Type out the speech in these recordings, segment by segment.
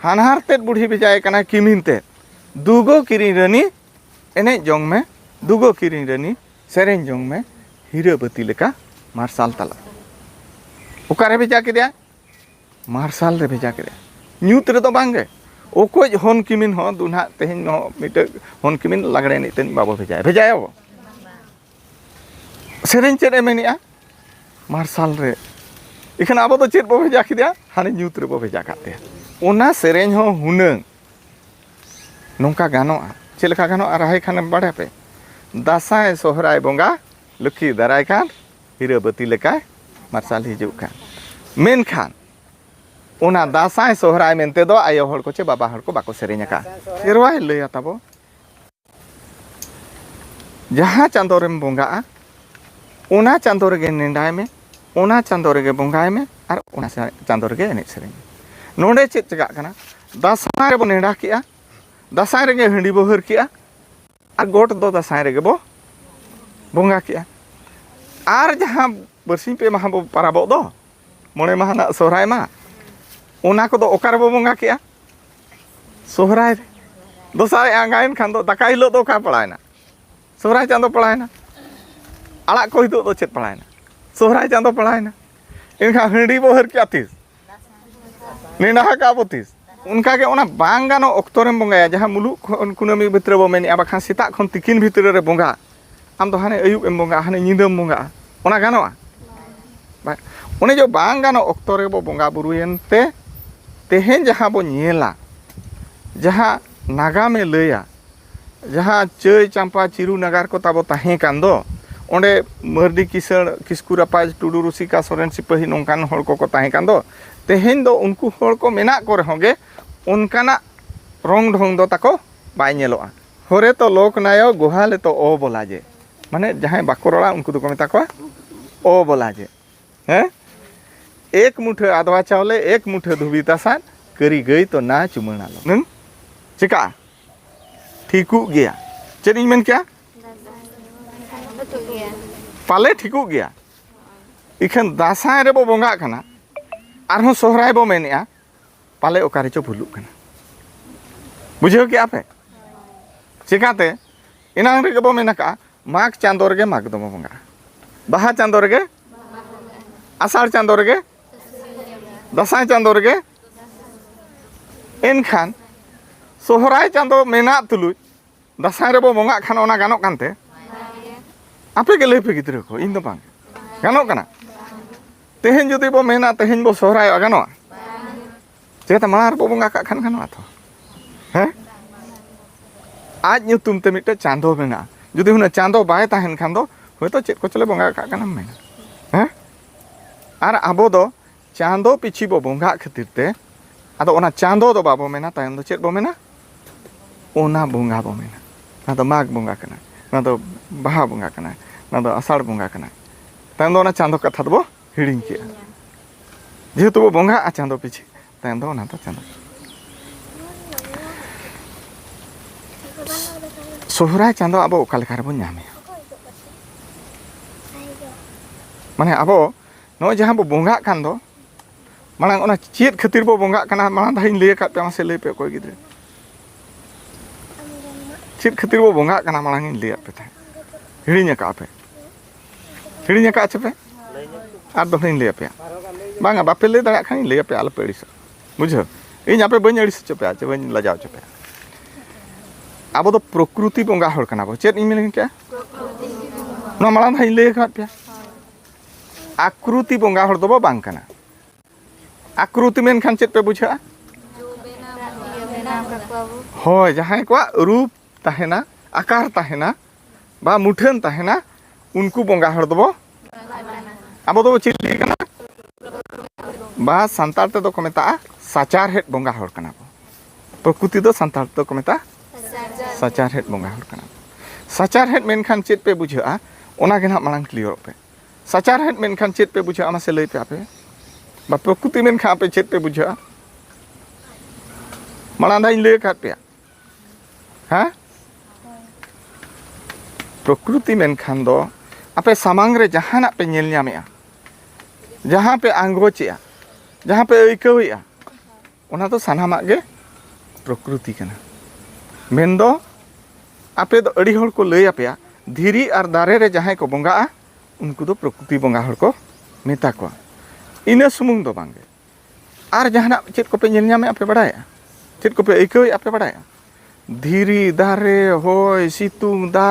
हानहार तेज बुढ़ी भेजाए कना किमिन ते दुगो किरी रानी एने जोंग में दुगो किरी रानी सेरेन जोंग में हीरा बती लेका मार्शल तला ओकारे भेजा के मार्शल रे भेजा के न्यूत रे तो बांगे ओको हन किमिन हो दुना तेहन हो मिटे हन किमिन लगड़े नितेन बाबो भेजाए वो सेरेन चेद एमेनिया मार्शल रे इखन आबो तो चेद बो भेजा किदिया हाने न्यूत रे बो भेजा काते ओना सेरेन हो हुनंग नोंका गानोआ चेद लेका गानोआ राहाय खाने बाड़े पे दासाय सोहराय बोंगा लुखी दाराय खान हीरा बती लेका मार्शल हिजुग खान मेन खान ओना दासाय सोहराय मेनते दो आयो हड़ को चे बाबा हड़ को बाको सेरेन का सेरवाय लैया ताबो जहां चांदो रेम बोंगा ओना चांदो रेगे नेंडाय में ओना चांदो रेगे बोंगाय में और ओना चांदो रेगे एने सेरेन नोंडे चेद चगा कना दासाय रे बो नेंडा किया दासाय रेगे हंडी बो हर किया और गोट दो दासाय रेगे बो बोंगा किया और जहां बरसिं पे महा बो पाराबो दो मोणे माह ना सोहराय मा ओना को दो ओकार बो बोंगा किया सोहराय रे दोसार आंगायन खान दो दाका हिलो दो का पड़ायना सोहराय चांदो पड़ायना आड़ा को हिदो दो चेद पड़ायना सोहराय चांदो पड़ायना इनका हंडी बो हर किया तीस नेना का बो तीस उनका के ओना बांग गानो ऑक्टो रे बोंगाया जहां मुलुक कुनामी भितर बो मेनि आबा खान सेता खन तिकिन भितर रे बोंगा आम तो हाने अयुब एम बोंगा हाने निंदम बोंगा ओना गानोआ बा ओने जो बांग गानो ऑक्टो रे बो बोंगा बुरुयनते तेहेन जहां बो नेला जहां नागा में लैया जहां चय चंपा चिरु नगार को ताबो ताहे कान दो ओंडे मर्दी किसण किस्कु रापाज टुडू रुसिका सोरेन सिपाही नोंकान हड़ को ताहे कान दो तेहेन दो उनको हड़ को मेना को रहोगे उनकाना रंग ढंग दो ताको बाय नेलोआ होरे तो लोक नायो गुहाले तो ओ बोला जे माने जहां बाको रोड़ा उनको तो को मेता को ओ बोला जे हैं एक मुठे आदवा चावले एक मुठे धुबी तासान करी गई तो ना चुमना लो नंग चिका ठीकू गया चेद इन मेन क्या पाले ठीकू गया इखन दासाय रे बो बोंगा कना आरहो सोहराय बो मेनिया पाले ओकारे चो भुलुक कना बुझो क्या पे चिकाते इनांग रे बो मेना का माघ चांदो रे माघ दो बोंगा बाहा चांदो रे आषाढ़ चांदो रे दासाय चांदो रे एनखान सोहराय चांदो मेना तुलुज दासाय रे बो बोंगा खान ओना गानो कानते आपे के लेपे गिद्र को इन दो बांग गानो कना तेहेन जुदी बो मेना तेहेन बो सोहराय गानो चेता मार बो बोंगा का खान गानो तो हैं आज ᱧᱩᱛᱩᱢ ते मिटे चांदो मेना जुदी हुना चांदो बाय ताहेन खान दो होयतो चेद को चले बोंगा का काना मेना हैं आर आबो दो चांदो पिछि बो बोंगा खातिर ते आदो ओना चांदो दो बाबो मेना तायन दो चेद बो मेना ओना बोंगा बो मेना ना दो माघ बोंगा कना ना दो बाहा बोंगा कना ना दो आषाढ़ बोंगा कना तायन दो ओना चांदो कथा दो हिडिंग किया जेहेतु बो बोंगा आ चांदो पिछि तायन दो ओना तो चांदो सोहराय चांदो आबो ओका लेखा रे बो ᱧᱟᱢᱮ माने आबो नो जहां बो बोंगा कान दो मालांग ओना चेद खातिर बो बोंगा काना मालांग दाहिन ले का पे मासे ले पे कोई गिद्रे चेद खातिर बो बोंगा काना मालांग इन ले पे था हिडिnya का पे हिडिnya का छपे आर दो हिन ले पे बांगा बापे ले दाड़ा खान ले पे आल पे अड़िस बुझो इन आपे बन अड़िस छपे आचे बन लजाव छपे आबो तो प्रकृति बोंगा हड़ कना बो चेद इन मेन क्या नो मालांग दाहिन ले का पे आकृति बोंगा हड़ दो बो बांग कना आकृति मेन खान चेद पे बुझा होय जहां को रूप ताहेना आकार ताहेना बा मुठन ताहेना उनको बोंगा हड़ दो आबो दो चेद कना बा संतार ते दो को मेता साचार हेड बोंगा हड़ कना प्रकृति दो संतार तो को मेता साचार हेड बोंगा हड़ कना साचार हेड मेन खान चेद पे बुझा ओना के ना मालांग क्लियर पे साचार हेड मेन खान चेद पे बुझा मासे ले पे आपे बा प्रकृति मेन खा पे चेद पे बुझा मालांग दाइन ले का पे हां प्रकृति मेन खान दो आपे सामांग रे जहाना पे नेल ᱧᱟᱢᱮᱟ जहां पे आंगोचेया जहां पे अइकौया ओना तो सानामाग गे प्रकृति कना मेनदो आपे दो अड़ी हड़ को लई आपेया धीरी और दारे रे जहां को बंगा उनको दो प्रकृति बंगा हड़ को मेता को इना सुमुंग दो बांगे आर जहां चेत को पे नेल ᱧᱟᱢᱮ आपे बड़ाया चेत को पे ऐकवे आपे बड़ाया धीरी दारे होय सितुंग दा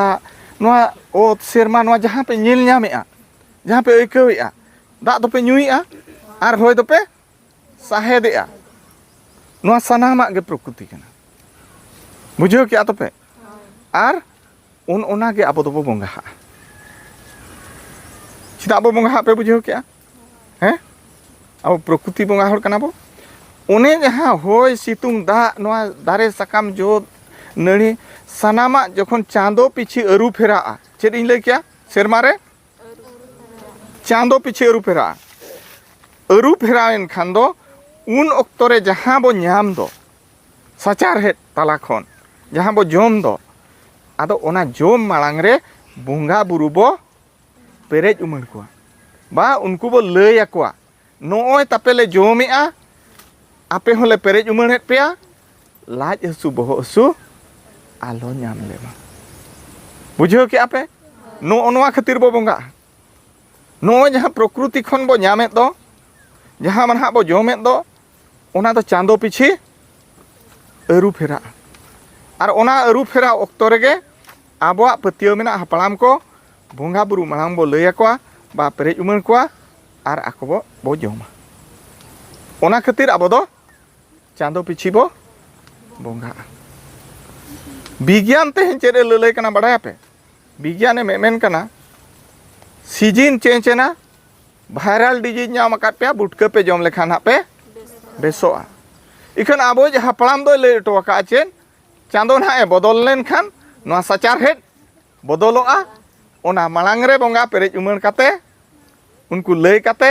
नोआ ओत सेरमा नोआ जहां पे नेल ᱧᱟᱢᱮᱟ जहां पे ऐकवेआ दा दो पे ᱧᱩᱭᱟ आर होय दो पे साहेदेआ नोआ सनामा गे प्रकृति कना बुझो क्या तो पे आर ओना गे आबो दो बंगा चिदा बो बंगा पे बुझो क्या हैं अब प्रकृति बंगा हड़ कना बो ओने जहां होय सितुंग दा नोआ दारे सकाम जो नड़ी सनामा जखन चांदो पिछी अरु फेरा चेद इन लई क्या सेरमा रे चांदो पिछी अरु फेरा इन खान दो उन ऑक्तो रे जहां बो ᱧᱟᱢ दो सचार हेड ताला खन जहां बो जोम दो आदो ओना जोम मालांग रे बंगा बुरु बो पेरेज उमड़ को बा उनको बो लई आकोआ नोय तापेले जोमेआ आपे होले पेरेज उमड़ेत पेया लाज हसु बहो हसु आलो ᱧᱟᱢ लेबा बुझो के आपे नो नोआ खातिर बो बंगा नो जहां प्रकृति खन बो ᱧᱟᱢᱮत दो जहां मन हा बो जोमेत दो ओना दो चांदो पिछी अरु फेरा और ओना अरु फेरा ऑक्तो रेगे आबोआ पतियो मेना हापड़ाम को बंगा बुरु मालांग बो लई आकोआ बा पेरेज उमड़ कोआ और आको बो जोमा ओना खातिर आबो दो चांदो पिछी बो बंगा विज्ञान ते चेद ललई कना बड़ाया पे विज्ञान मेन कना सीजन चेंजना भाइरल डिजीज नाम आकाद पे बुटका पे जम लेखान हा पे बेसोआ इखन आबो जहां पड़ाम दो लई टो का चेन चांदो ना ए बदल लेन खान नोआ सचार हेड बदलोआ ओना मालांग रे बंगा पेरेज उमड़ काते उनको लई काते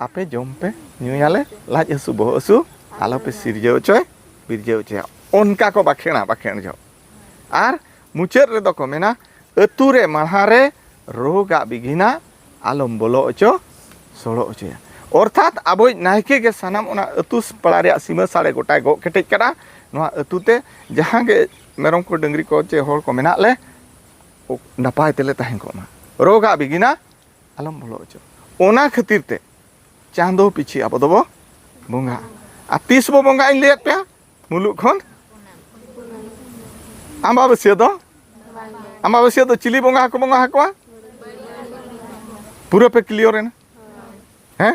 आपे जम पे ᱧᱩᱭᱟᱞᱮ लाज हसु बहो हसु आलो पे सिरजो चोय बिरजो चोय उनका को बाखेण जो आर मुचाद रे दो को मेना अतु रे माढ़ा रे रोगा बिगिना आलम बोलो अचो सोड़ो अचोया अर्थात अब नायके के सानाम ओना अतु पड़ा रे सीमा साड़े गोटाय गो केटेज करा नोआ अतुते जहां गे मेरम को डंगरी को चे होड़ को मेना ले नपाय तेले ताहें को मा रोगा बिगिना आलम बोलो अचो ओना खातिर ते चांदो पिछी अब दो बंगा आ तीस बो बंगा इन लेत पे मुलुक खन अमाबस्या दो चिली बंगा को बंगा हकवा पूरा पे क्लियर है ना हैं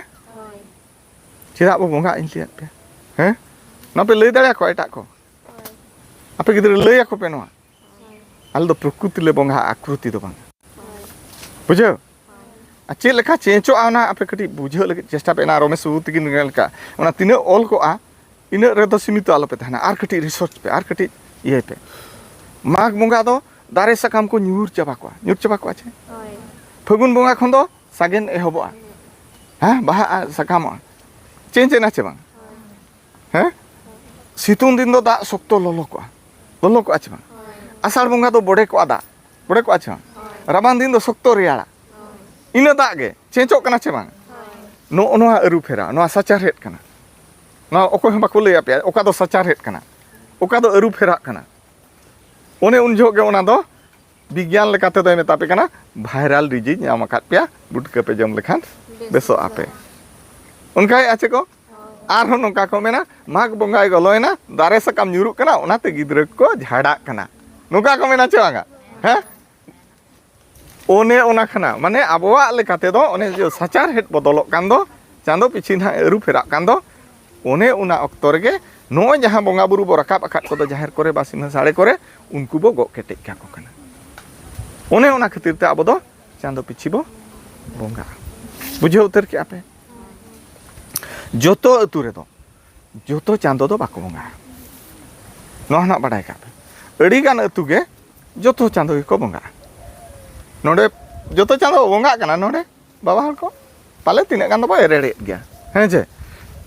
चेदा बो बंगा इन लेत पे हैं ना पे लई दाड़े को एटा को आपे गिदरे लई आको पे नोआ आल दो प्रकृति ले बंगा आकृति दो बंगा बुझो चे लेखा चेंचो आना आपे कटी बुझो लगे चेष्टा पे ना रमेश सुबु तिगिन लेका ओना तिने ऑल को आ इने रे दो सीमित आलो पे थाना आर कटी रिसर्च पे आर कटी ये पे माघ बंगा दो दारे सकाम को ᱧᱩᱨ चाबा को छे फगुन बंगा खन दो सागेन एहबोआ हां बाहा सकाम चेंज ना चे बांग हैं सितुंग दिन दो दा शक्तो ललो को आछे बांग आषाढ़ बंगा दो बड़े को आछे राबान दिन दो शक्तो रेयाड़ा इन दागे चेंचो कना चे बांग नो नोआ अरु फेरा नोआ सचार हेड कना नोआ ओको हम बाको लई आपे ओका दो सचार हेड कना ओका दो अरु फेरा कना ओने उन जोगे ओना दो विज्ञान लेकाते दो मेता पे कना भाइरल डिजीज नाम आकाद पे बुटका पे जम लेखान बेसो आपे उनका आछे को आर हो नोका को मेना माघ बंगाय गलोयना दारे सकाम ᱧᱩᱨᱩᱜ कना ओनाते गिद्रा को झाड़ा कना नोका को मेना चे बांगा हैं ओने ओना खाना माने आबोआ लेकाते दो ओने जो सचार हेड बदलो कान दो चांदो पिछी ना अरु फेरा कान दो ओने ओना ऑक्तो रेगे नो जहां बंगा बुरु बो रकाब आकाद को दो जाहिर करे बा सीमा साड़े करे उनको बो गो केटेज का को कना ओने ओना खातिर ते आबो दो चांदो पिछी बो बंगा बुझे उतर के आपे जोतो अतु रे दो जोतो चांदो दो बाको बंगा नो ना बाडाय का अड़ी गान अतु गे जोतो चांदो को बंगा नोडे जोतो चांदो बंगा कना नोडे बाबा हर को पाले तिना गान दो बो एरेड़े गया हैं जे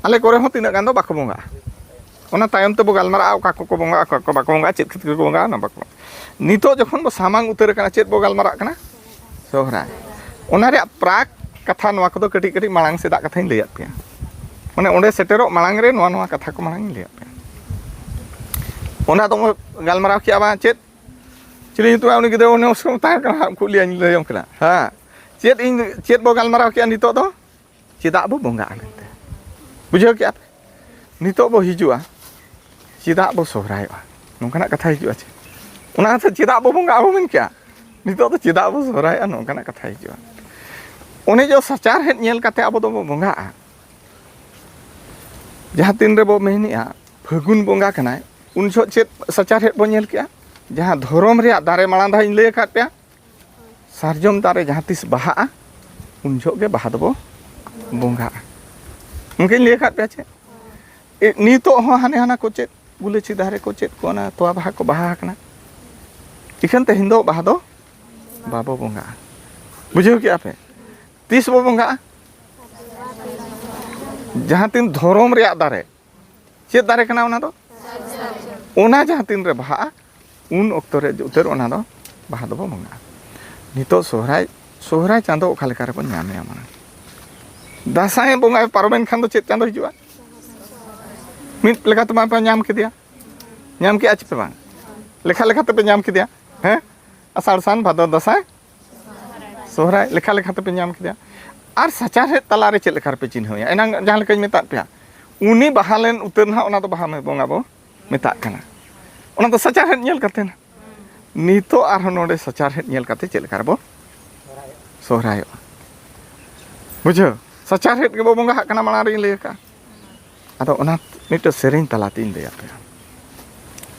आले करे हो तिना गान दो बाको बंगा ओना तायम ते बो गालमारा का को बंगा को बाको बंगा चेत खतिर को बंगा ना बाको नितो जखन बो सामांग उतर कना चेत बो गालमारा कना सोहराय ओना रे प्राक कथा नवा को दो कटी कटी मांग से दा कथा इन लैया पे माने ओंडे सेटेरो मांग रे नवा नवा कथा को मांग लैया पे ओना तो गालमाराव किया बा चेत चिली तो उनी गिदरा उनी उसको ता का कुलिया लयम कना हां चेत इन चेत बो गालमाराव किया नितो दो चेदा बो बोंगा मेनते बुझो किया नितो बो हिजुआ चेदा बो सोहरायवा नोंकाना कथा हिजुआ चे ओना से चेदा बो बोंगा बो मेन किया नितो तो चेदा बो सोहराया नोंकाना कथा हिजुआ ओने जो सचार हेड नेल काते आबो दो बोंगा जहां तीन रे बो मेनिया फगुन बोंगा कनाय उन जो चेत सचार हेड बो नेल किया जहां धरम रे दारे माळा दा इन लय काट पे सारजम दारे जहां तिस बहा उन जो गे बहा दबो बोंगा उनके लय काट पे छे नितो हो हाने हाना को चेत गुलेची दारे को चेत को ना तोआ बहा को बहा कना इखन ते हिंदो बहा दो बाबो बोंगा बुझो क्या पे तीस बो बोंगा जहां तीन धरम रे दारे चेत दारे कना ओना दो ओना जहां तीन रे बहा उन अक्तो रे उतर ओना दो बहा दो बोंगा नितो सोहराय चांदो ओखा लेका रे बो ᱧᱟᱢᱮᱭᱟ माने दासाय बोंगा पारमेन खान दो चेत चांदो हिजुआ मिट लेखा तो पे ᱧᱟᱢ केदिया ᱧᱟᱢ के पे बांग लेखा लेखा पे ᱧाम केदिया हैं आषाढ़ सान भादर दासाय सोहराय लेखा लेखा पे ᱧाम केदिया आर सचार हे तला रे चेत लेखा पे चिन्हया एना जहां लेकाኝ मेता पे उनी बहालेन उतर ना ओना दो बहा में बोंगा बो मेता कना ओना तो सचार हे नेल करते ना नितो आर नोडे सचार हे नेल करते चेत लेखा बो सोहराय बुझो सचार हे के बो बोंगा कना माना रे लय का आदो ओना नितो सेरेन तलातीन लय पे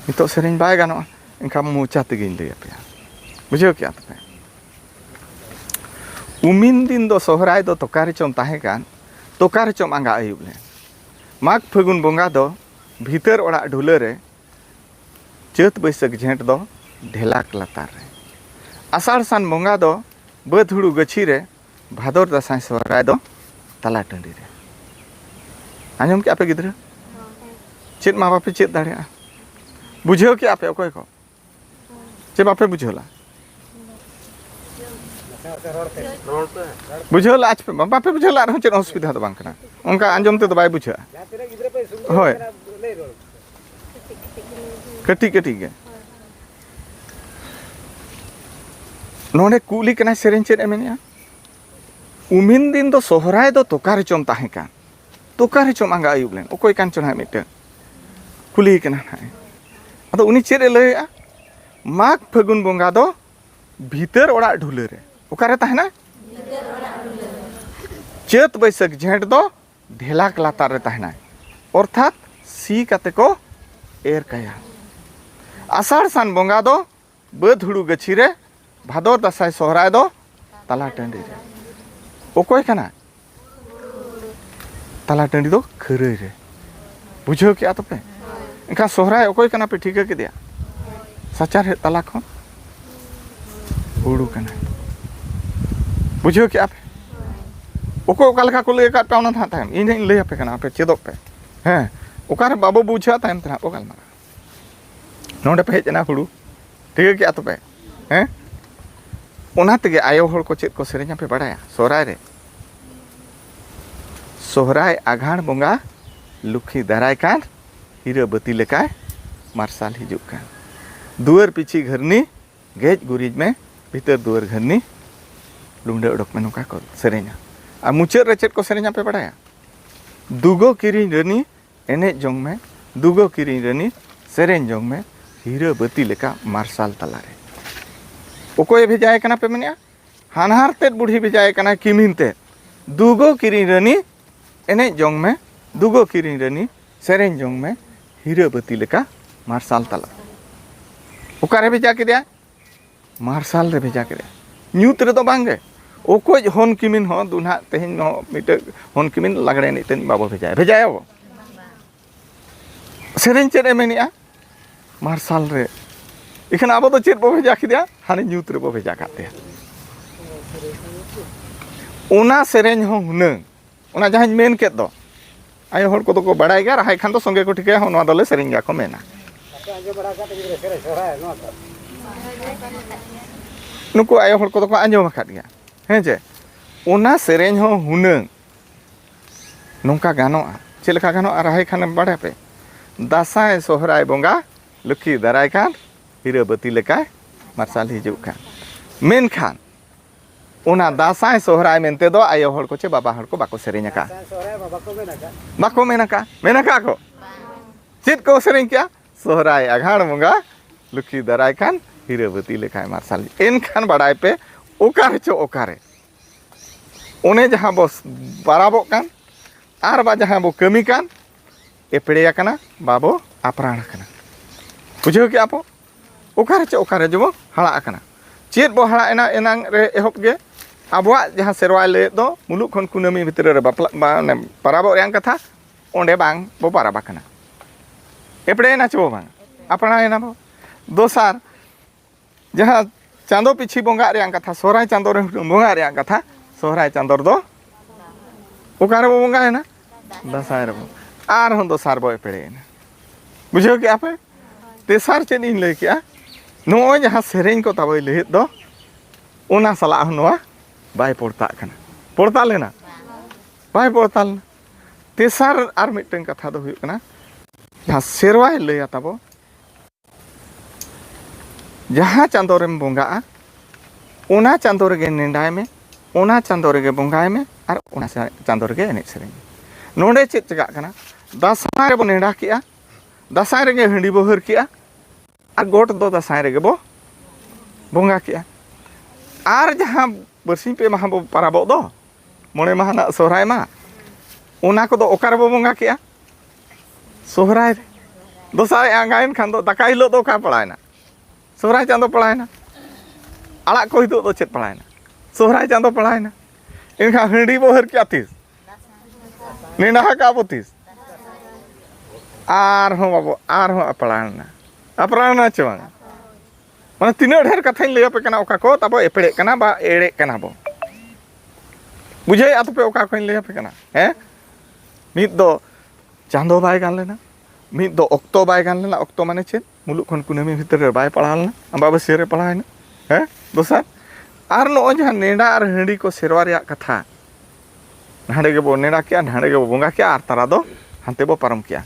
नितो सेरेन बाय गानो इनका मुचा तेगिन लय पे बुझो क्या तपे उमिन दिन दो सोहराय दो तोकारे चोम ताहे कान तोकारे चोम आंगा आयुब ले माग फगुन बोंगा दो भीतर ओड़ा ढुले रे चेत बैसाख झेंट दो ढेलाक लातार रे आषाढ़ सान बोंगा दो बद हुड़ू गछी रे भादर दासाय सोहराय दो तला टंडी रे आंजम के आपे गिद्रा चेत मा बापे चेत दाड़िया बुझो के आपे ओकोय को चे बापे बुझोला बुझोला आज पे बापे बुझोला आर चेत असुविधा तो बांग कना उनका आंजम ते तो बाय बुझा होय कटी कटी गे नोने कुली कना सेरेन चेत एमेनिया उमिन दिन दो सोहराय दो तोकारे चोम ताहे कान तोकारे चोम आंगा आयुब लेन ओकोय कान चोन हा मिटे कुली कना हाय अदो उनी चेत लयआ माग फगुन बोंगा दो भीतर ओड़ा ढुले रे ओकारे ताहेना चेत बैसाख झेंट दो ढेलाक लातार रे ताहेना अर्थात सी काते को एर काया आषाढ़ सान बोंगा दो बद हुड़ू गछी रे भादर दासाय सोहराय दो तला टंडी रे ओकोय कना तला टंडी दो खरय रे बुझो क्या तो पे इनका सोहराय ओकोय कना पे ठीक के दिया सचार हे तला खन हुड़ू कना बुझो क्या पे ओको ओका लेका को लय का पे ओना था टाइम इन लय पे कना पे चेदो पे हैं ओकार बाबू बुझा टाइम तना ओकाल मारा नोंडे पे हेजना हुड़ू ठीक के तो पे हैं ओना तेगे आयो हर को चेत को सेरेኛ पे बड़ाया सोहराय रे सोहराय आघाण बोंगा लुखी दाराय कान हीरा बती लेका मार्शाल हिजुक कान दुआर पीछी घरनी गेज गुरिज में भीतर दुआर घरनी लुंडे उडक में नोका को सेरेኛ आ मुचाद रे चेत को सेरेኛ पे बड़ाया दुगो किरिन रनी एने जोंग में दुगो किरिन रनी सेरेñ जोंग में हीरा बती लेका मार्शाल तलारे ओकोय भेजाय कना पे मनिया हानहार तेत बुढ़ी भेजाय कना किमिन ते दुगो किरिन रनी एने जोंग में दुगो किरिन रनी सेरेñ जोंग में हीरा बती लेका मार्शाल तला ओकारे भेजा के दिया मार्शाल रे भेजा के दिया न्यूत रे तो बांगे ओकोय होन किमिन हो दुना तेहिन हो मिटे होन किमिन लागड़े नितेन बाबो भेजाय वो सेरेñ चेत एमेनिया मार्शाल रे इखन आबो तो चेत बो भेजा के दिया हाने न्यूत रे बो भेजा काते ओना सेरेñ हो हुनंग ओना जहां मेन केत दो आयो हर को तो को बड़ाय गा रहाय खान तो संगे को ठिके हो नवा दले सेरेñ गा को मेना नुको आयो हर को तो को आंजो माखात गया हैं जे ओना सेरेñ हो हुनंग नोंका गानो चेलका गानो रहाय खान बड़े पे दासाय सोहराय बोंगा लुखी दाराय खान हीरा बती लेकाय मार्शल हिजुग खान मेनखान उना दासाय सोहराय मेनते दो आयो हर को चे बाबा हर को बाको सेरेñ का बाको मेनका को चेत को सेरेñ क्या सोहराय आघाड़ बंगा लुखी दाराय खान हीरा बती लेकाय मार्शल एनखान बाडाय पे ओकारे चो ओकारे ओने जहां बो बराबो कान आर बा जहां बो कमी कान एपड़ेया कना बाबो अपराण कना बुझो के आपो ओकारे चे ओकारे जबो हड़ा कना चेत बो हड़ा एना एनांग रे एहब गे आबोआ जहां सेरवाय ले दो मुलुक खन कुनामी भितर रे बापला माने पराबो रेंग कथा ओंडे बांग बो पाराबा कना एपड़े ना चबो बांग अपना एना बो दोसार जहां चांदो पिछी बोंगा रेंग कथा सोहराय चांदो रे बोंगा रेंग कथा सोहराय चांदो दो ओकारे बो बोंगा है ना दसाय रे बो आर हन दोसार बो एपड़े ना बुझो के आपे तेसार चेन इन ले किया नो जहां सेरेñ को तबय ले दो ओना सला नोआ बाय पड़ता कना पड़ता लेना बाय पड़ता लेना तेसार आर मिटन कथा दो हुई कना जहां सेरवाय ले तबो जहां चांदो रेम बोंगा ओना चांदो रे नेंडाय में ओना चांदो रे बोंगाय में और ओना चांदो रे एने सेरेñ नोडे चेत चगा कना दासाय रे बो नेंडा किया दासाय रे हंडी बो हर किया और गोट दो दासाय रे बो बोंगा किया और जहां बरसिं पे माह बो पाराबो दो मोने माह ना सोहराय मा ओना को दो ओकार बो बोंगा किया सोहराय रे दोसाय आंगायन खान दो दाका हिलो दो का पड़ायना सोहराय चांदो पड़ायना आड़ा को हितो दो चेत पड़ायना सोहराय चांदो पड़ायना इनखा हंडी बो हर किया तीस नेंडा का बो तीस आर हो बाबो आर हो अपराना चवांग माने तीना ढेर कथा लय पे कना ओका को तब एपड़े कना बा एड़े कना बो बुझे आत पे ओका को लय पे कना हैं मिद दो चांदो बाय गान लेना मिद दो ऑक्टो बाय गान लेना ऑक्टो माने चेत मुलुक खन कुनामी भीतर रे बाय पड़ालना अम्बाबसी रे पड़ायना हैं दोसार आर नो जहां नेंडा और हंडी को सेरवा रे कथा ढांडे के बो नेंडा किया ढांडे के बो बोंगा किया आर तारा दो हांते बो पारम किया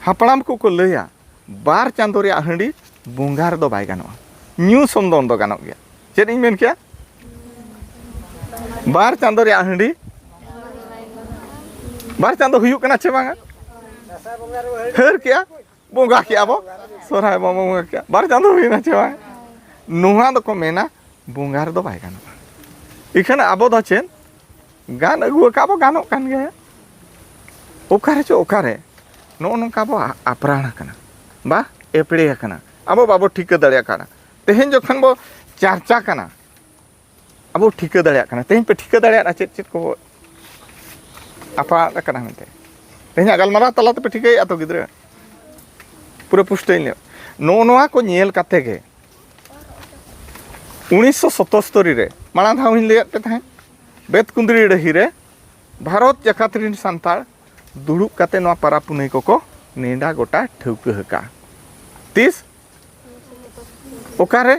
हापड़ाम को लैया बार चांदो रे हंडी बोंगार दो बाय गानोआ न्यू समदन दो गानो गया चेत इन मेन किया बार चांदो रे हंडी बार चांदो हुयु कना चे बांगा हर किया बोंगा किया बो सोहराय बो बोंगा किया बार चांदो हुयना चे बांगा नोहा दो को मेना बोंगार दो बाय गानोआ इखन आबो दो चेन गान अगु का बो गानो कान गया ओकारे चो ओकारे नो नोका बो अपराण कना बा एपड़े कना अब बाबो ठीक दड़िया कना तेहेन जखन बो चर्चा कना अब ठीक दड़िया कना तेहेन पे ठीक दड़िया चेत चेत को अपराण कना मेनते तेहेन गलमारा तला पे ठीक है तो गिद्रा पूरा पुष्ट नो नोआ को नेल काते गे 1977 रे माना धाव हिन लेत पे थाहे बेतकुंदरी डही रे भारत जकात रिन सांताल दुड़ुब काते नोआ पारा पुनई को नेंडा गोटा ठौका हका तीस ओकारे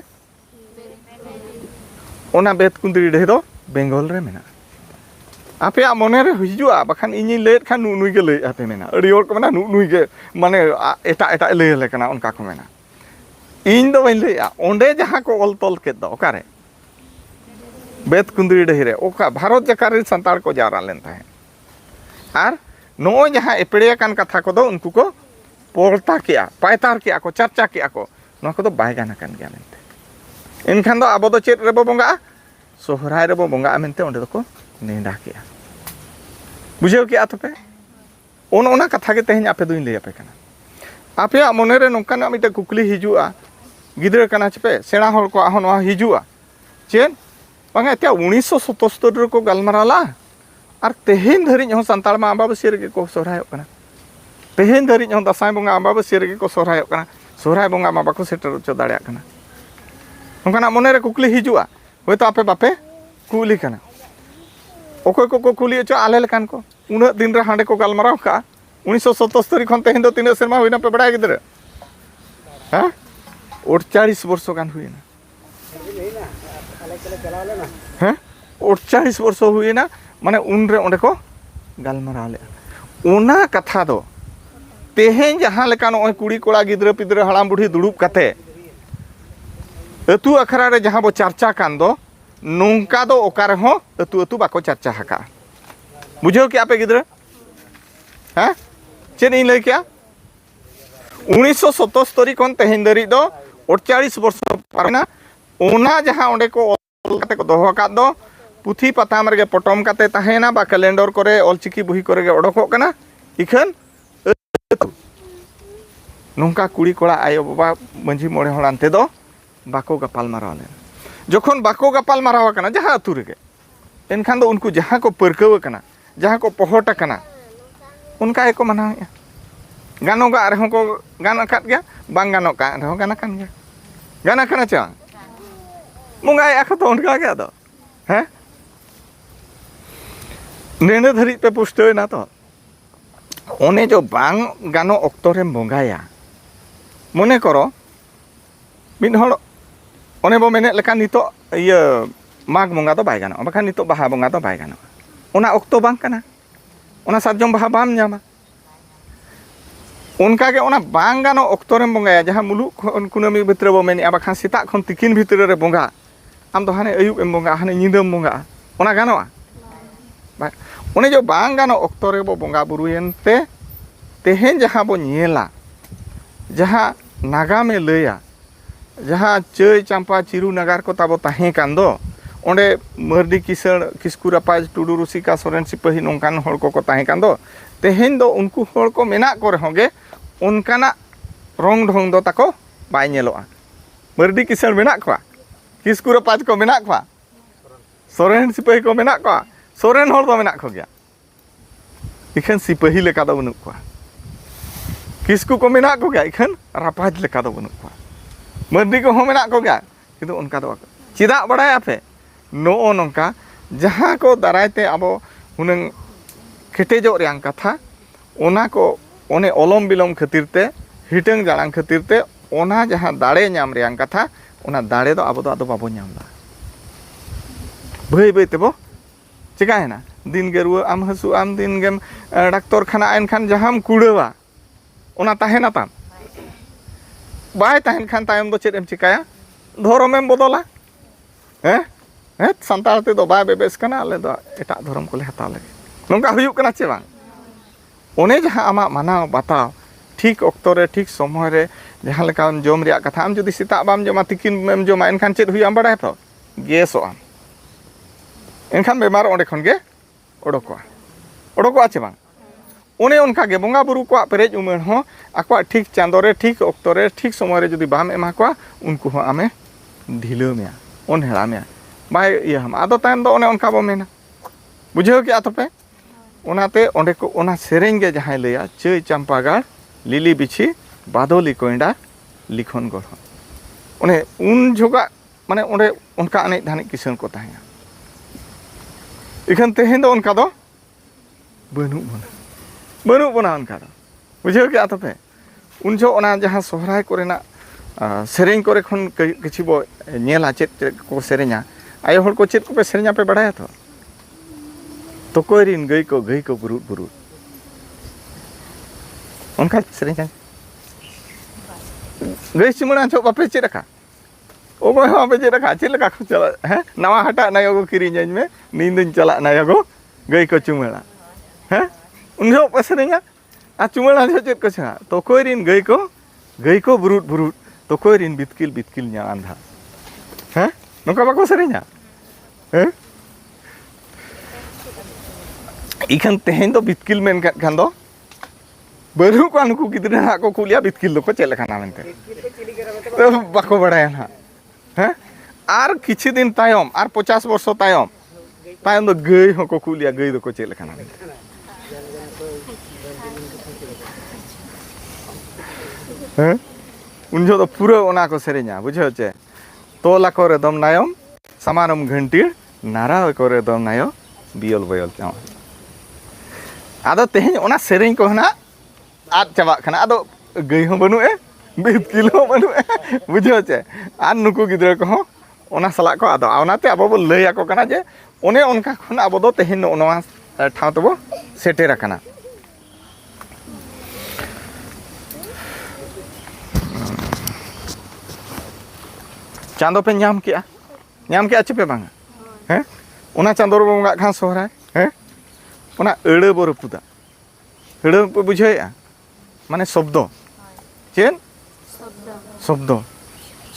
ओना बेतकुंदरी डही दो बेंगल रे मेना आपे मने रे हिजुआ बखान इनि लेत खान नुनुई गे लई आपे मेना अड़ी और को मेना नुनुई गे माने एटा एटा लई ले कना उनका को मेना इन दो बइन लैया ओंडे जहां को ऑल तोल के दो ओकारे बेतकुंदरी डही रे ओका भारत जकात रिन सांताल को जारा लेन थाहे आर नो जहां एपड़े कान कथा को दो उनको को पोलता किया पायतार किया को चर्चा किया को नो को दो बाय गाना कान गया मेनते इनखान दो आबो दो चेत रेबो बोंगा सोहराय रेबो बोंगा मेनते ओंडे दो को नेंडा किया बुझेव किया तपे ओना कथा के तेहेन आपे दुइन लय आपे कना आपे मने रे नोंकाना मिटे कुकली हिजुआ गिदरा कना चपे सेना हल को आहो नोआ हिजुआ चेन बांगा त्या 1977 को गलमाराला और तेहेन धरिñ हो संताल मा अम्बाबसी रे को सोहराय कना तेहेन धरिñ हो दसाय बोंगा अम्बाबसी रे को सोहराय कना सोहराय बोंगा मा बाको सेटर चो दाड़िया कना नोंकाना मने रे कुकली हिजुआ होय तो आपे बापे कुली कना ओकोय को कुली चो आले लेकान को उना दिन रे हांडे को गलमाराव का 1977 खन तेहेन दो तीन सेरमा होइना पे बड़ाय गिदरे हां 48 वर्ष गान हुइना हैं 48 वर्ष हुइना माने उन रे ओंडे को गलमाराव ले ओना कथा दो तेहें जहाँ लेका नॉय कुड़ी कोड़ा गिद्रा पिद्रा हड़ाम बुढ़ी दुड़ुब कते अतु अखरा रे जहाँ बो चर्चा कान दो नोंका दो ओकार हो अतु अतु बाको चर्चा हका बुझो क्या पे गिद्रा हाँ चेन इन लई क्या 1977 खन तेहें दरी दो 48 वर्ष पारना ओना जहाँ ओंडे को ऑल कते को दोहो का दो पुथी पताम रे पटम कते ताहेना बा कैलेंडर करे ऑलचिकी बुही करे ओडको कना इखन नोंका कुड़ी कोड़ा आयो बाबा मंझी मोड़े हड़ान ते दो बाको गपाल माराव ले जखन बाको गपाल माराव कना जहाँ अतु रे एनखान दो उनको जहाँ को परकव कना जहाँ को पहट कना उनका एको मनाव गानो गा रहे को गाना काट गया बांग गानो का रहे गाना कान गया गाना कना चा मुंगाई आखो तो उनका क्या दो हैं नेने धरी पे पुष्टो ना तो ओने जो बांग गानो अक्तरे बंगाया मने करो मिन हड़ ओने बो मेने लेका नितो इया माघ बंगा तो बाय गानो बखान नितो बाहा बंगा तो बाय गानो ओना अक्तो बांग कना ओना सातजम बाहा बाम न्यामा उनका के ओना बांग गानो अक्तरे बंगाया जहां मुलुक कुनामी भितर बो मेने बखान सेता खन तिकिन भितर रे बंगा आम तो हाने अयुब एम बंगा हाने निदम बंगा ओना गानोआ ओने जो बांग गानो अक्तरे बो बंगा बुरुयनते तेहें जहां बो नेला जहां नागामे लैया जहां चय चंपा चिरू नगार को ताबो ताहें कान दो ओंडे मर्डी किसण किस्कु रापाज टुडू रुसिका सोरेन सिपाही नोंकान हड़ को ताहें कान दो तेहें दो उनको हड़ को मेना को रहोगे उनकाना रंग ढंग दो ताको बाय नेलोआ मर्डी किसण मेना कोआ किस्कु रापाज को मेना कोआ सोरेन सिपाही को मेना कोआ सोरेन हड़ दो मेना को गया इखन सिपाही लेका दो बनुक कोआ किसकु को मेना को गया इखन रापाज लेका दो बनुक कोआ मर्दी को हो मेना को गया किंतु उनका दो चिदा बड़ाया पे नो नोंका जहाँ को दारायते अब हुनंग खेटेजो रियां कथा ओना को ओने ओलम बिलम खातिरते हिटंग जालांग खातिरते ओना जहाँ दाड़े नाम रियां कथा ओना दाड़े दो अब दो बाबो नामदा भई भई तेबो चिकायना दिन गे रुआ आम हसु आम दिन गेम डाक्टर खाना एनखान जहां कुड़ावा ओना ताहेना ताम बाय ताहेन खान तायम दो चेद एम चिकाया धर्म एम बदला हैं हैं संताल ते दो बाय बेबेस कना आले दो एटा धर्म को ले हता लगे नोंका हुयुक कना चे बांग ओने जहां आमा मानाव बताव ठीक ऑक्तो रे ठीक समय रे जहां लेका जम रिया कथा आम जदि सेता बाम जमा तिकिन एम जमा एनखान चेद हुई आम बड़ाय तो गेसो आम एनखान बेमार ओंडे खन गे ओडोको चे बांग ओने उनका गे बंगा बुरु को पेरेज उमर हो आको ठीक चांदो रे ठीक ऑक्तो रे ठीक समय रे जदि बाम एमा को उनको हो आमे ढिलो मेया ओन हेड़ा मेया बाय ये हम आदो तायम दो ओने उनका बो मेना बुझो के आतपे ओनाते ओंडे को ओना सेरेंग गे जहां लैया चय चंपागाड़ लिली बिछि बादोली कोइंडा लिखन गढ़ ओने उन जोगा माने ओंडे उनका अने धानी किसान को ताहेया इखन तेहें दो उनका दो बनु बना उनका दो बुझो के आतपे उन जो ओना जहां सोहराय कोरेना सेरेंग करे खन किछि बो नेला चेत को सेरेंगा आयो हड़ को चेत को पे सेरेंगा पे बड़ाया तो कोइरिन गई को बुरुट उनका सेरेंगा गई सिमणा जो बापे चेत रखा ओ गय हो पे चेत रखा चेत लका को चला हैं नवा हटा नायो को किरिन जाइन में नींदन चला नायो को गई को चुमड़ा हैं उन जो पे सेरेंगा आ चुमड़ा जो चेत को छा तो कोइरिन गई को बुरुट तो कोइरिन बितकिल nya आंधा हैं नोका बाको सेरेंगा हैं इखन तेहें दो बितकिल मेन खान दो बरु को नुकु गिद्रा को कुलिया बितकिल दो को चेले खाना मेनते तो बाको बड़ाया ना हैं आर किछि दिन तायम आर 50 वर्ष तायम दो गई हो को कुलिया गई दो को चेले खाना मेनते हैं उन जो पूरा ओना को सेरेंगा बुझो चे तोला को रेदम नायम समानम घंटी नारा को रेदम नायो बियल बयल चाव आदो तेहें ओना सेरेंग को हना आद चाबा खाना आदो गई हो बनु ए 20 किलो बनु ए बुझो चे आर नुकु गिद्रा को हो ओना सला को आदो ओनाते अब बो लैया को कना जे ओने उनका खन अब दो तेहें ओनवा ठाव तबो सेटेर कना चांदो पे नाम के चे पे बांगा हैं उना चांदो रे बोंगा खान सोहराय हैं उना अड़े बो रपुदा अड़े पे बुझाया माने शब्द चेन शब्द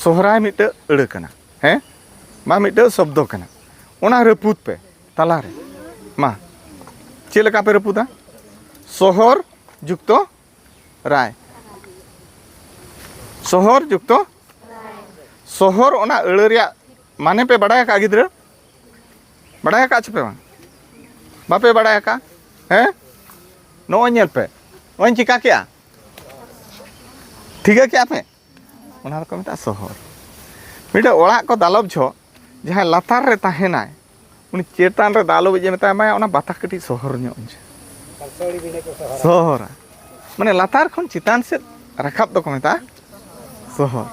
सोहराय मिटे अड़े कना हैं मा मिटे शब्द कना उना रपुद पे तला रे मा चे लका पे रपुदा सोहर जुक्तो राय सोहर जुक्तो सोहर ओना अड़े रिया माने पे बड़ा का गिद्र बड़ा का पे बापे बड़ा का हैं नो नेल पे ओन चिका क्या ठीक है क्या पे ओना को मिटा सोहर मिटा ओड़ा को दालब छो जहां लातार रे ताहेनाय उनी चेतान रे दालो जे मेता मा ओना बाता कटी सोहर न्यो सोहर माने लातार खन चितान से रखाब दो को मेता सोहर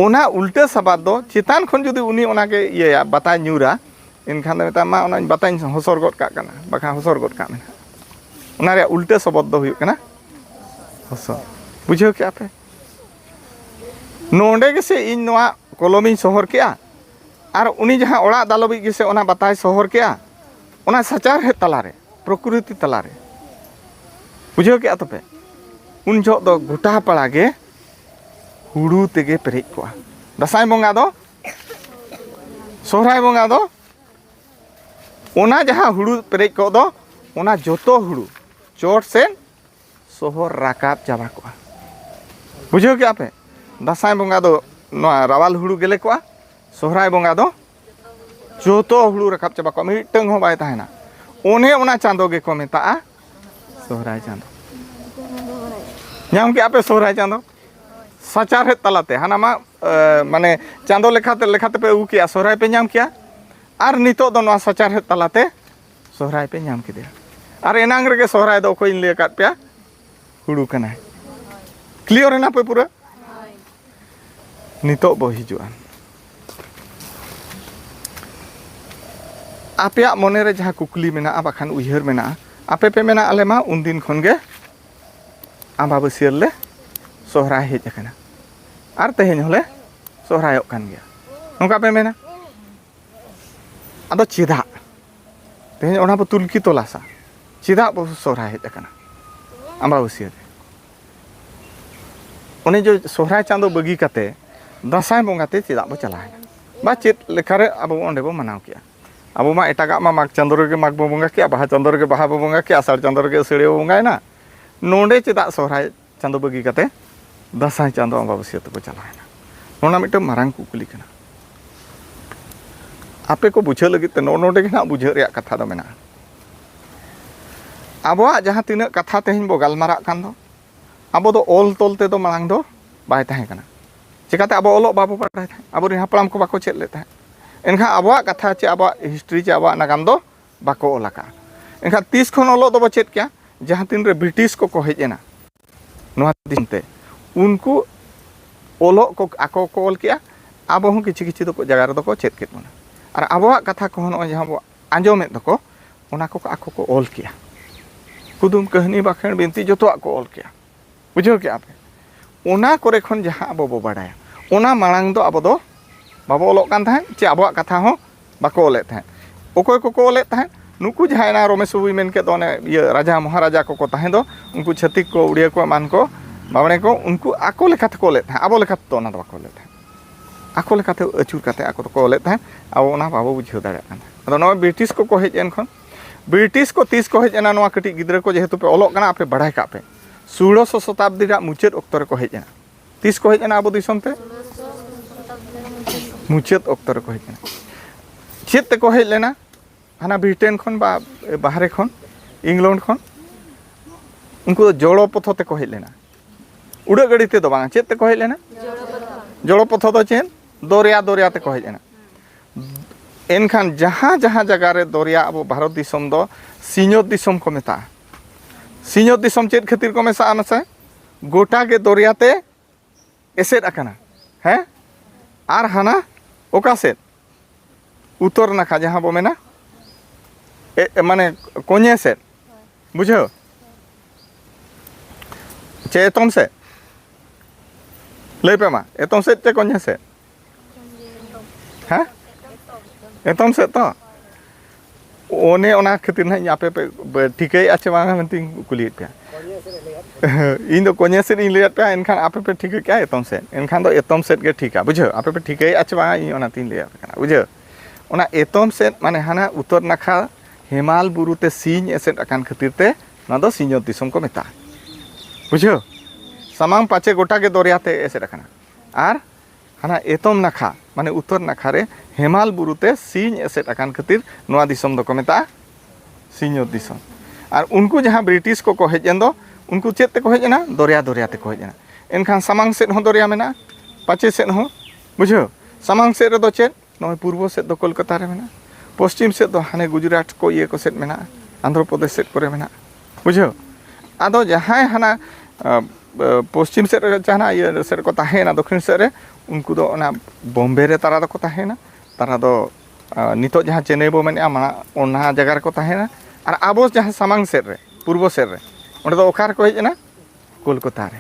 ओना उल्टे सबाद दो चितान खन जुदी उनी ओना के ये बाता न्यूरा इनखान दो मेता मा ओना बाताइन हसर गद का कना बखा हसर गद का मेना ओना रे उल्टे शब्द दो हुई कना हसर बुझो क्या पे नोंडे के से इन नोआ कलमी सोहर के और उनी जहां ओड़ा दालबी के से ओना बताय सोहर के ओना सचार है तलारे प्रकृति तलारे बुझो क्या तो पे उन जो दो गुटा पड़ा गे हुड़ू तेगे पेरेज को दसाई बोंगा दो सोहराय बोंगा दो ओना जहां हुड़ू पेरेज को दो ओना जोतो हुड़ू चोट से सोहर राकाब चाबा को बुझो क्या पे दसाई बोंगा दो रावाल हुड़ू गेले को सोहराय बोंगा दो जोतो हुड़ू राकाब चाबा को मिटंग हो बाय ताहेना ओने ओना चांदो गे को मेता सोहराय चांदो नाम के आपे सोहराय चांदो सचार है तलाते हाना मा माने चांदो लेखाते पे उ किया सोहराय पे नाम किया और नितो दो नवा सचार है तलाते सोहराय पे नाम किदे और एनांग रे सोहराय दो कोई ले काट पे हुड़ू कना क्लियर है ना पे पूरा नितो बो हिजुआ आपया मने रे जहां कुकली मेना बाखान उयहर मेना आपे पे मेना आले मा उन दिन खन गे आमाबसियर ले सोहराय हेज अकना और तेहेन होले सोहरायोक कान गया नोका पे मेना आदो चेदा तेहेन ओना बो तुलकी तोलासा चेदा बो सोहराय हेज अकना आमाबसियर उनी जो सोहराय चांदो बगी काते दसाई बोंगाते चेदा बो चलायना बा चेत लेखारे अब ओंडे बो मनाव किया अब मा एटागा मा माग चांदो रे माग बो बोंगा किया बाहा चांदो रे बाहा बो बोंगा किया आषाढ़ चांदो रे सड़े बोंगाय ना नोंडे चेदा सोहराय चांदो बगी काते दसाई चांदो आमाबसिया तो चलायना नोना मिटे मारांग कुकली कना आपे को बुझे लगी ते नोडे के ना बुझे रे कथा दो मेना आबोआ जहां तिना कथा तेहिन बो गालमारा कान दो आबो दो ओल तोलते दो मारांग दो बाय ताहे कना चिकाते आबो ओलो बाबो पढ़ाय था आबो रे हापड़ाम को बाको चेत ले था एनखा आबोआ कथा चे आबोआ हिस्ट्री चे आबोआ नागाम दो बाको ओलाका एनखा 30 खन ओलो दो चेत क्या जहां तीन रे ब्रिटिश को हेजेना नोआ दिनते उनको ओलो को आको को ओल किया आबो हूँ किछि किछि दो जगह रे दो चेत केत बना और आबोआ कथा को न जहां बो आंजोमेत दको ओना को आको को ओल किया कुदुम कहानी बाखेण बिनती जतो को ओल किया बुझो क्या आपे ओना करे खन जहां आबो बो बाडाया ओना मांग दो आबो दो बाबो ओलोक कान थाहे चे आबोआ कथा हो बाको ओलेत थाहे ओकोय को ओलेत थाहे नुकु जहां रमेश बाबू मेन के दो ये राजा महाराजा को ताहे दो उनको छतिक को उड़िया को मान को बावणे को उनको आको लेखाते को लेत थाहे आबो लेखाते तो ओना दो बाको लेत थाहे आको लेखाते अचूर काते आको तो को लेत थाहे आबो ओना बाबो बुझाव दाड़े कान अदो नो ब्रिटिश को हेज एन खन ब्रिटिश को 30 को हेज एना नोआ कटी गिद्रा को जेहेतु पे ओलोक कना आपे बढ़ाय का पे 1600 शताब्दी रा मुचेत अक्तर को हेज एना 30 को हेज एना आबो दिसम ते मुचेत अक्तर को हेज एना चेत को हेज लेना हाना ब्रिटेन खन बा बाहरे खन इंग्लैंड खन उनको जोड़ो पथो ते को हेज लेना उड़ा गड़ी ते दो बांग चेत ते को हेज लेना जोड़ो पथो दो चेन दरिया ते को हेज लेना एनखान जहां जहां जगह रे दरिया अब भारत दिसम दो सिंहत दिसम को मेता सिंहत दिसम चेत खातिर को मेसा आमसे गोटा के दरिया ते एसेद अकना हैं आर हाना ओका से उत्तर नाखा जहां बो मेना माने कोने से बुझो चे एतम से ले पे मा एतम से चे कोने से हाँ एतम से तो ओने ओना खातिर ना आपे पे ठिकै आछे बांगा मेंती कुलियत पे इन दो कोन्या से इन लेट पे एनखान आपे पे ठिकै क्या एतम से एनखान दो एतम सेट के ठिका बुझो आपे पे ठिकै आछे बांगा इन ओना तीन लेट पे बुझो ओना एतम सेट माने हाना उत्तर नाखा हेमाल बुरुते सीन एसेट अकान खातिर ते ना दो सिंजो दिसम को मेता बुझो सामांग पाचे गोटा के दरियाते एसेट अकाना आर हाना एतम नाखा माने उत्तर नाखा रे हेमाल बुरुते सीन एसेट अकान खातिर नोआ दिसम दो को मेता सिंजो दिसम और उनको जहाँ ब्रिटिश को हेजन दो उनको चेत ते को हेजना दरिया दरिया ते को हेजना एनखान सामांग सेट हो दरिया मेना पाचे सेट हो बुझो सामांग सेट रे दो चेत नोय पूर्व सेट दो कोलकाता रे मेना पश्चिम सेट दो हाने गुजरात को ये को सेट मेना आंध्र प्रदेश सेट करे मेना बुझो आदो जहाँ हाना पश्चिम सेट रे जहाँ ये सेट को ताहेना दक्षिण सेट रे उनको दो ना बॉम्बे रे तारा दो को ताहेना तारा दो नितो जहाँ चेन्नई बो मेना ओना जगह को ताहेना और आबो जहाँ सामांग सेट रे पूर्व सेट रे ओंडे दो ओखार को हेजना कोलकाता रे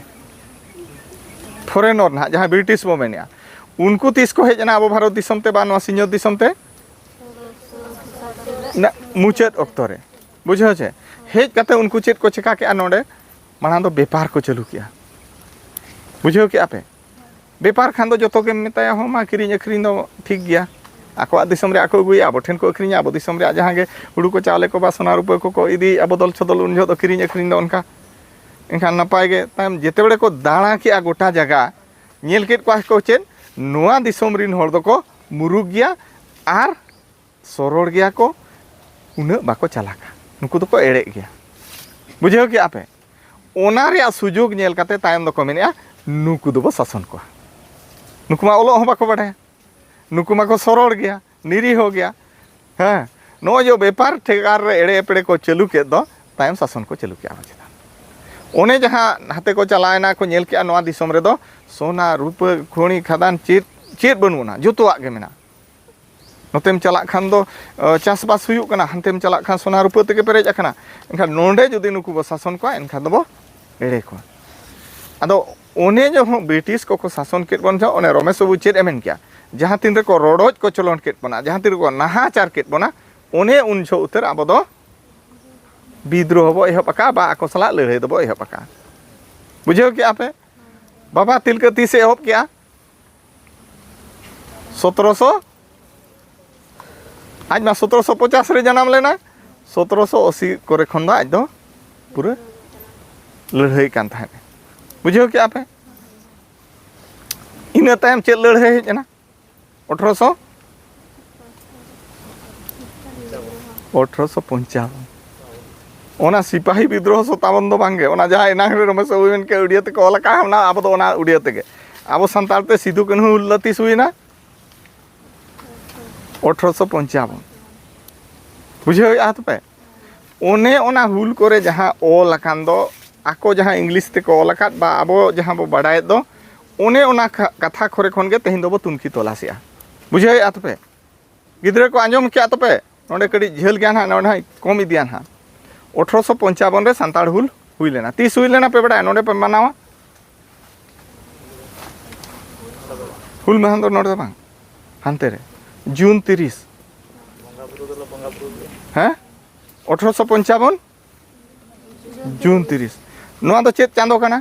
फॉरेनर ना जहाँ ब्रिटिश बो मेना उनको तीस को हेजना आबो भारत दिसम ते बा नोआ सिंजो दिसम ते ना मुचाद अक्तो रे बुझो छे हेज काते उनको चेत को चिका के नोडे माना दो व्यापार को चालू किया बुझो के आपे व्यापार खान दो जतो के मेताया हो मा किरिñ अखरिñ दो ठीक गया आको दिसम रे आको गुया आबो ठेन को अखरिñ आबो दिसम रे जहाँ गे हुड़ू को चावले को बा सोना रुपये को इदी आबो दल छदल उन जो किरिñ अखरिñ दो उनका एनखान नपाय गे ताम जेते बड़े को दाणा के गोटा जगह नेल केट को चेन नोआ दिसम रिन हर दो को मुरुग गया आर सरल गया को उन्हें बाको चलाका नुकु दो को एड़े गया बुझे कि आपे ओना रे सुजोग नेल काते तायम दो को मेनेया नुकु दो शासन को नुकु मा ओलो हो बाको बाडे नुकु मा को सरल गया निरी हो गया हाँ नो जो व्यापार ठेकार रे एड़े पेड़े को चालू के दो तायम शासन को चालू किया ओने जहाँ हाथे को चलायना को नेल के नोआ दिसम रे दो सोना रूप खोणी खदान चेत चेत बनुना जोतोआ के मेना नोतेम चला खान दो चासबास हुयुक कना हानतेम चला खान सोना रूप तेगे पेरेज अखना एनखान नोंडे जुदी नुकु बो शासन को एनखान दो एड़े को आदो ओने जो ब्रिटिश को शासन केट बन जो ओने रमेश बाबू चेत एमेन क्या जहाँ तीन रे को रोडोज को चलन केट बना जहाँ तीन को नाहाचार केट बना ओने उन जो उतर आबो दो विद्रोह बो एहबका बा आको सला लड़ाई दो बो एहबका बुझो कि आपे बाबा तिलका तीसे एहब क्या 1700 आज मा 1750 रे जन्म लेना 1780 करे खन आज दो पूरा लड़ाई कान था बुझो कि आपे इन टाइम चेक लड़ाई हेजना 1855 ओना सिपाही विद्रोह 57 दो बांगे ओना जहाँ एना रमेश बाबू के उड़िया ते को लका हमना अब तो ओना उड़िया ते अब संताल ते सिधु कान्हू लतीस हुईना 1855 बुझे आत पे ओने ओना हुल करे जहाँ ओल अकान दो आको जहाँ इंग्लिश ते को ओल बा आबो जहाँ बो बाडाय दो ओने ओना कथा खोरे खन के तेहिं दो बो तुनखी तलासिया बुझे आत पे गिद्रे को आंजम के आत पे नोडे कड़ी झेल गया ना नोडे कम इदिया ना 1855 रे संताड़ हुल हुई लेना 30 हुई लेना पे बड़ा नोडे पे मनावा हुल महन दो नोडे बांग हानते रे जून 30 हैं 1855 जून 30 नोआ दो चेत चांदो कना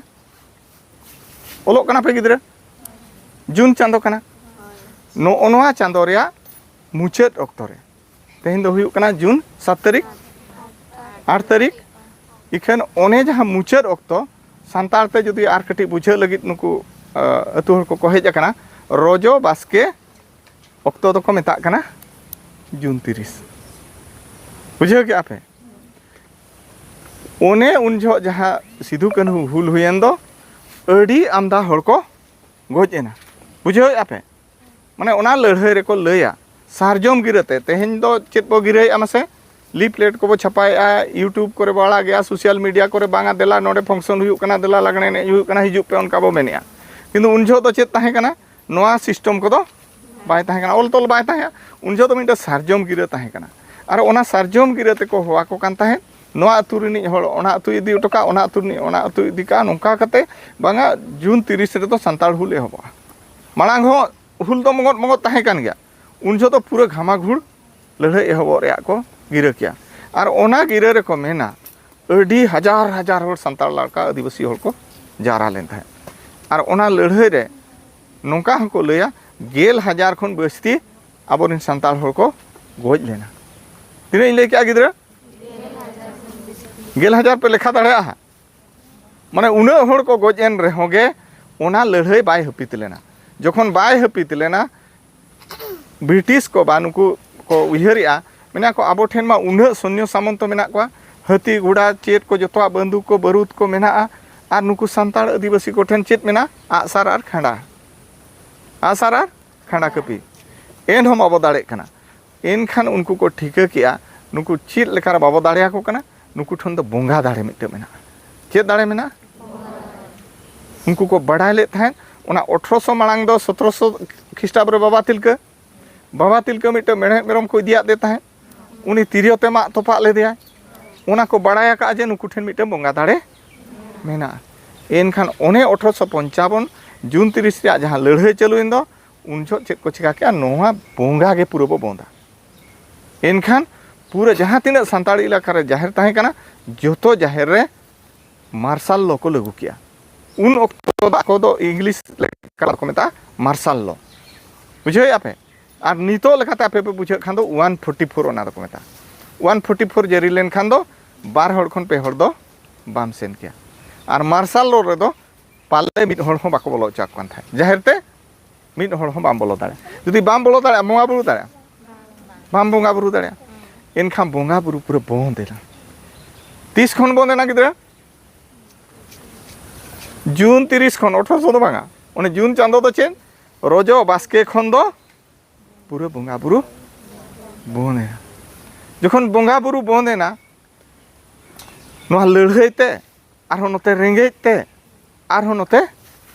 ओलो कना पे गिद्रे जून चांदो कना नो ओनवा चांदो रिया मुचाद अक्तो रे तेहिं दो हुयु कना जून 7 तारीख 8 तारीख इखन ओने जहाँ मुचाद अक्तो सानतार ते जुदी आर कटी बुझे लगित नुकु अतु हर को हेज कना रोजो बास्के अक्तो दो को मेता कना जून 30 बुझे कि आपे ओने उन जो जहाँ सिधु कान्हू हुल हुयन दो अड़ी आमदा हर को गोजेना बुझे आपे माने ओना लड़ाई रे को लया सारजम गिरते तेहें दो चेत बो गिरई आमसे लीफलेट को छापाया यूट्यूब करे बड़ा गया सोशल मीडिया करे बांगा देला नोडे फंक्शन हुयुक कना देला लगने ने हुयुक कना हिजुक पे उनका बो मेनिया किंतु उन जो तो चेत ताहे कना नोआ सिस्टम को दो बाय ताहे कना ओल तोल बाय ताहे उन जो तो मिटा सारजम गिरे ताहे कना और ओना सारजम गिरे ते को होआ को कान ताहे नोआ अतु रिनि हळ ओना अतु इदी उटका ओना अतु नि ओना अतु इदी का नोंका कते बांगा जून 30 रे तो संताड़ हुल एहबा मांग हो हुल दो मंगत मंगत ताहे कान गया उन जो तो पूरा घामाघूड़ लड़ाई एहबोर रेया को गिरा किया और ओना गिरा रे को मेना अड़ी हजार हजार होड़ संताल लड़का आदिवासी होड़ को जारा लेन था और ओना लड़ाई रे नौका हमको लया 10,000 खन बस्ती आबोरिन संताल होड़ को गोज लेना तीन ले क्या गिद्रा 10,000 पे लेखा दाड़ा माने उना होड़ को गोज एन रे होगे ओना लड़ाई बाय हपित लेना जखन बाय हपित लेना ब्रिटिश को बानुकु को उयहरिया मेना को आबो ठेन मा उन्ह सैन्य सामंत मेना को हाथी घोड़ा चेत को जतवा बंदूक को बारूद को मेना और नुकु संताल आदिवासी को ठेन चेत मेना आसार और खाड़ा कपी एन हम बाबो दाड़े कना एनखान उनको को ठिका किया नुकु चेत लेकार बाबो दाड़िया को कना नुकु ठन दो बोंगा दाड़े मिटे मेना चेत दाड़े मेना उनको को बढ़ाई ले थान ओना 1800 मांग दो 1700 ख्रीष्टाब्द रे बाबा तिलका मिटे मेढ़े मेरम को इदिया देता है उनी तिरियोते मा तोपा ले दिया ओना को बढ़ाया का जे नुकु ठेन मिटे बोंगा दाड़े मेना एनखान ओने 1855 जून 30 रे जहां लड़ाई चलुइन दो उन जो चेक को चिका के नोहा बोंगा के पूरा बोंदा एनखान पूरा जहां तीन संताड़ी इलाका रे जाहिर ताहे कना जोतो जाहिर रे मार्शल लॉ को लागू किया उन ऑक्टो को दो इंग्लिश लेका को मेता मार्शल लॉ बुझे आपे और नितो लेखाते आपे पे बुझे खान दो 144 ओना को मेता 144 जरी लेन खान दो 12 हड़ खन पे हड़ दो बाम सेन किया और मार्शल लॉ रे दो पाले मिड हड़ हो बाको बोलो चाक कान था जाहिरते मिड हड़ हो बाम बोलो दाड़े जदि बाम बोलो दाड़े बोंगा बुरु दाड़े बाम बोंगा बुरु दाड़े एनखान बोंगा बुरु पूरा बोन देना 30 खन बोन देना गिद्रा जून 30 खन 1800 दो बांगा ओने जून चांदो दो चेन रोजो बास्के खन दो पूरा बोंगा बुरु बोन देना जखन बोंगा बुरु बोन देना नोहा लड़ाई ते आरो नोते रेंगे ते आरो नोते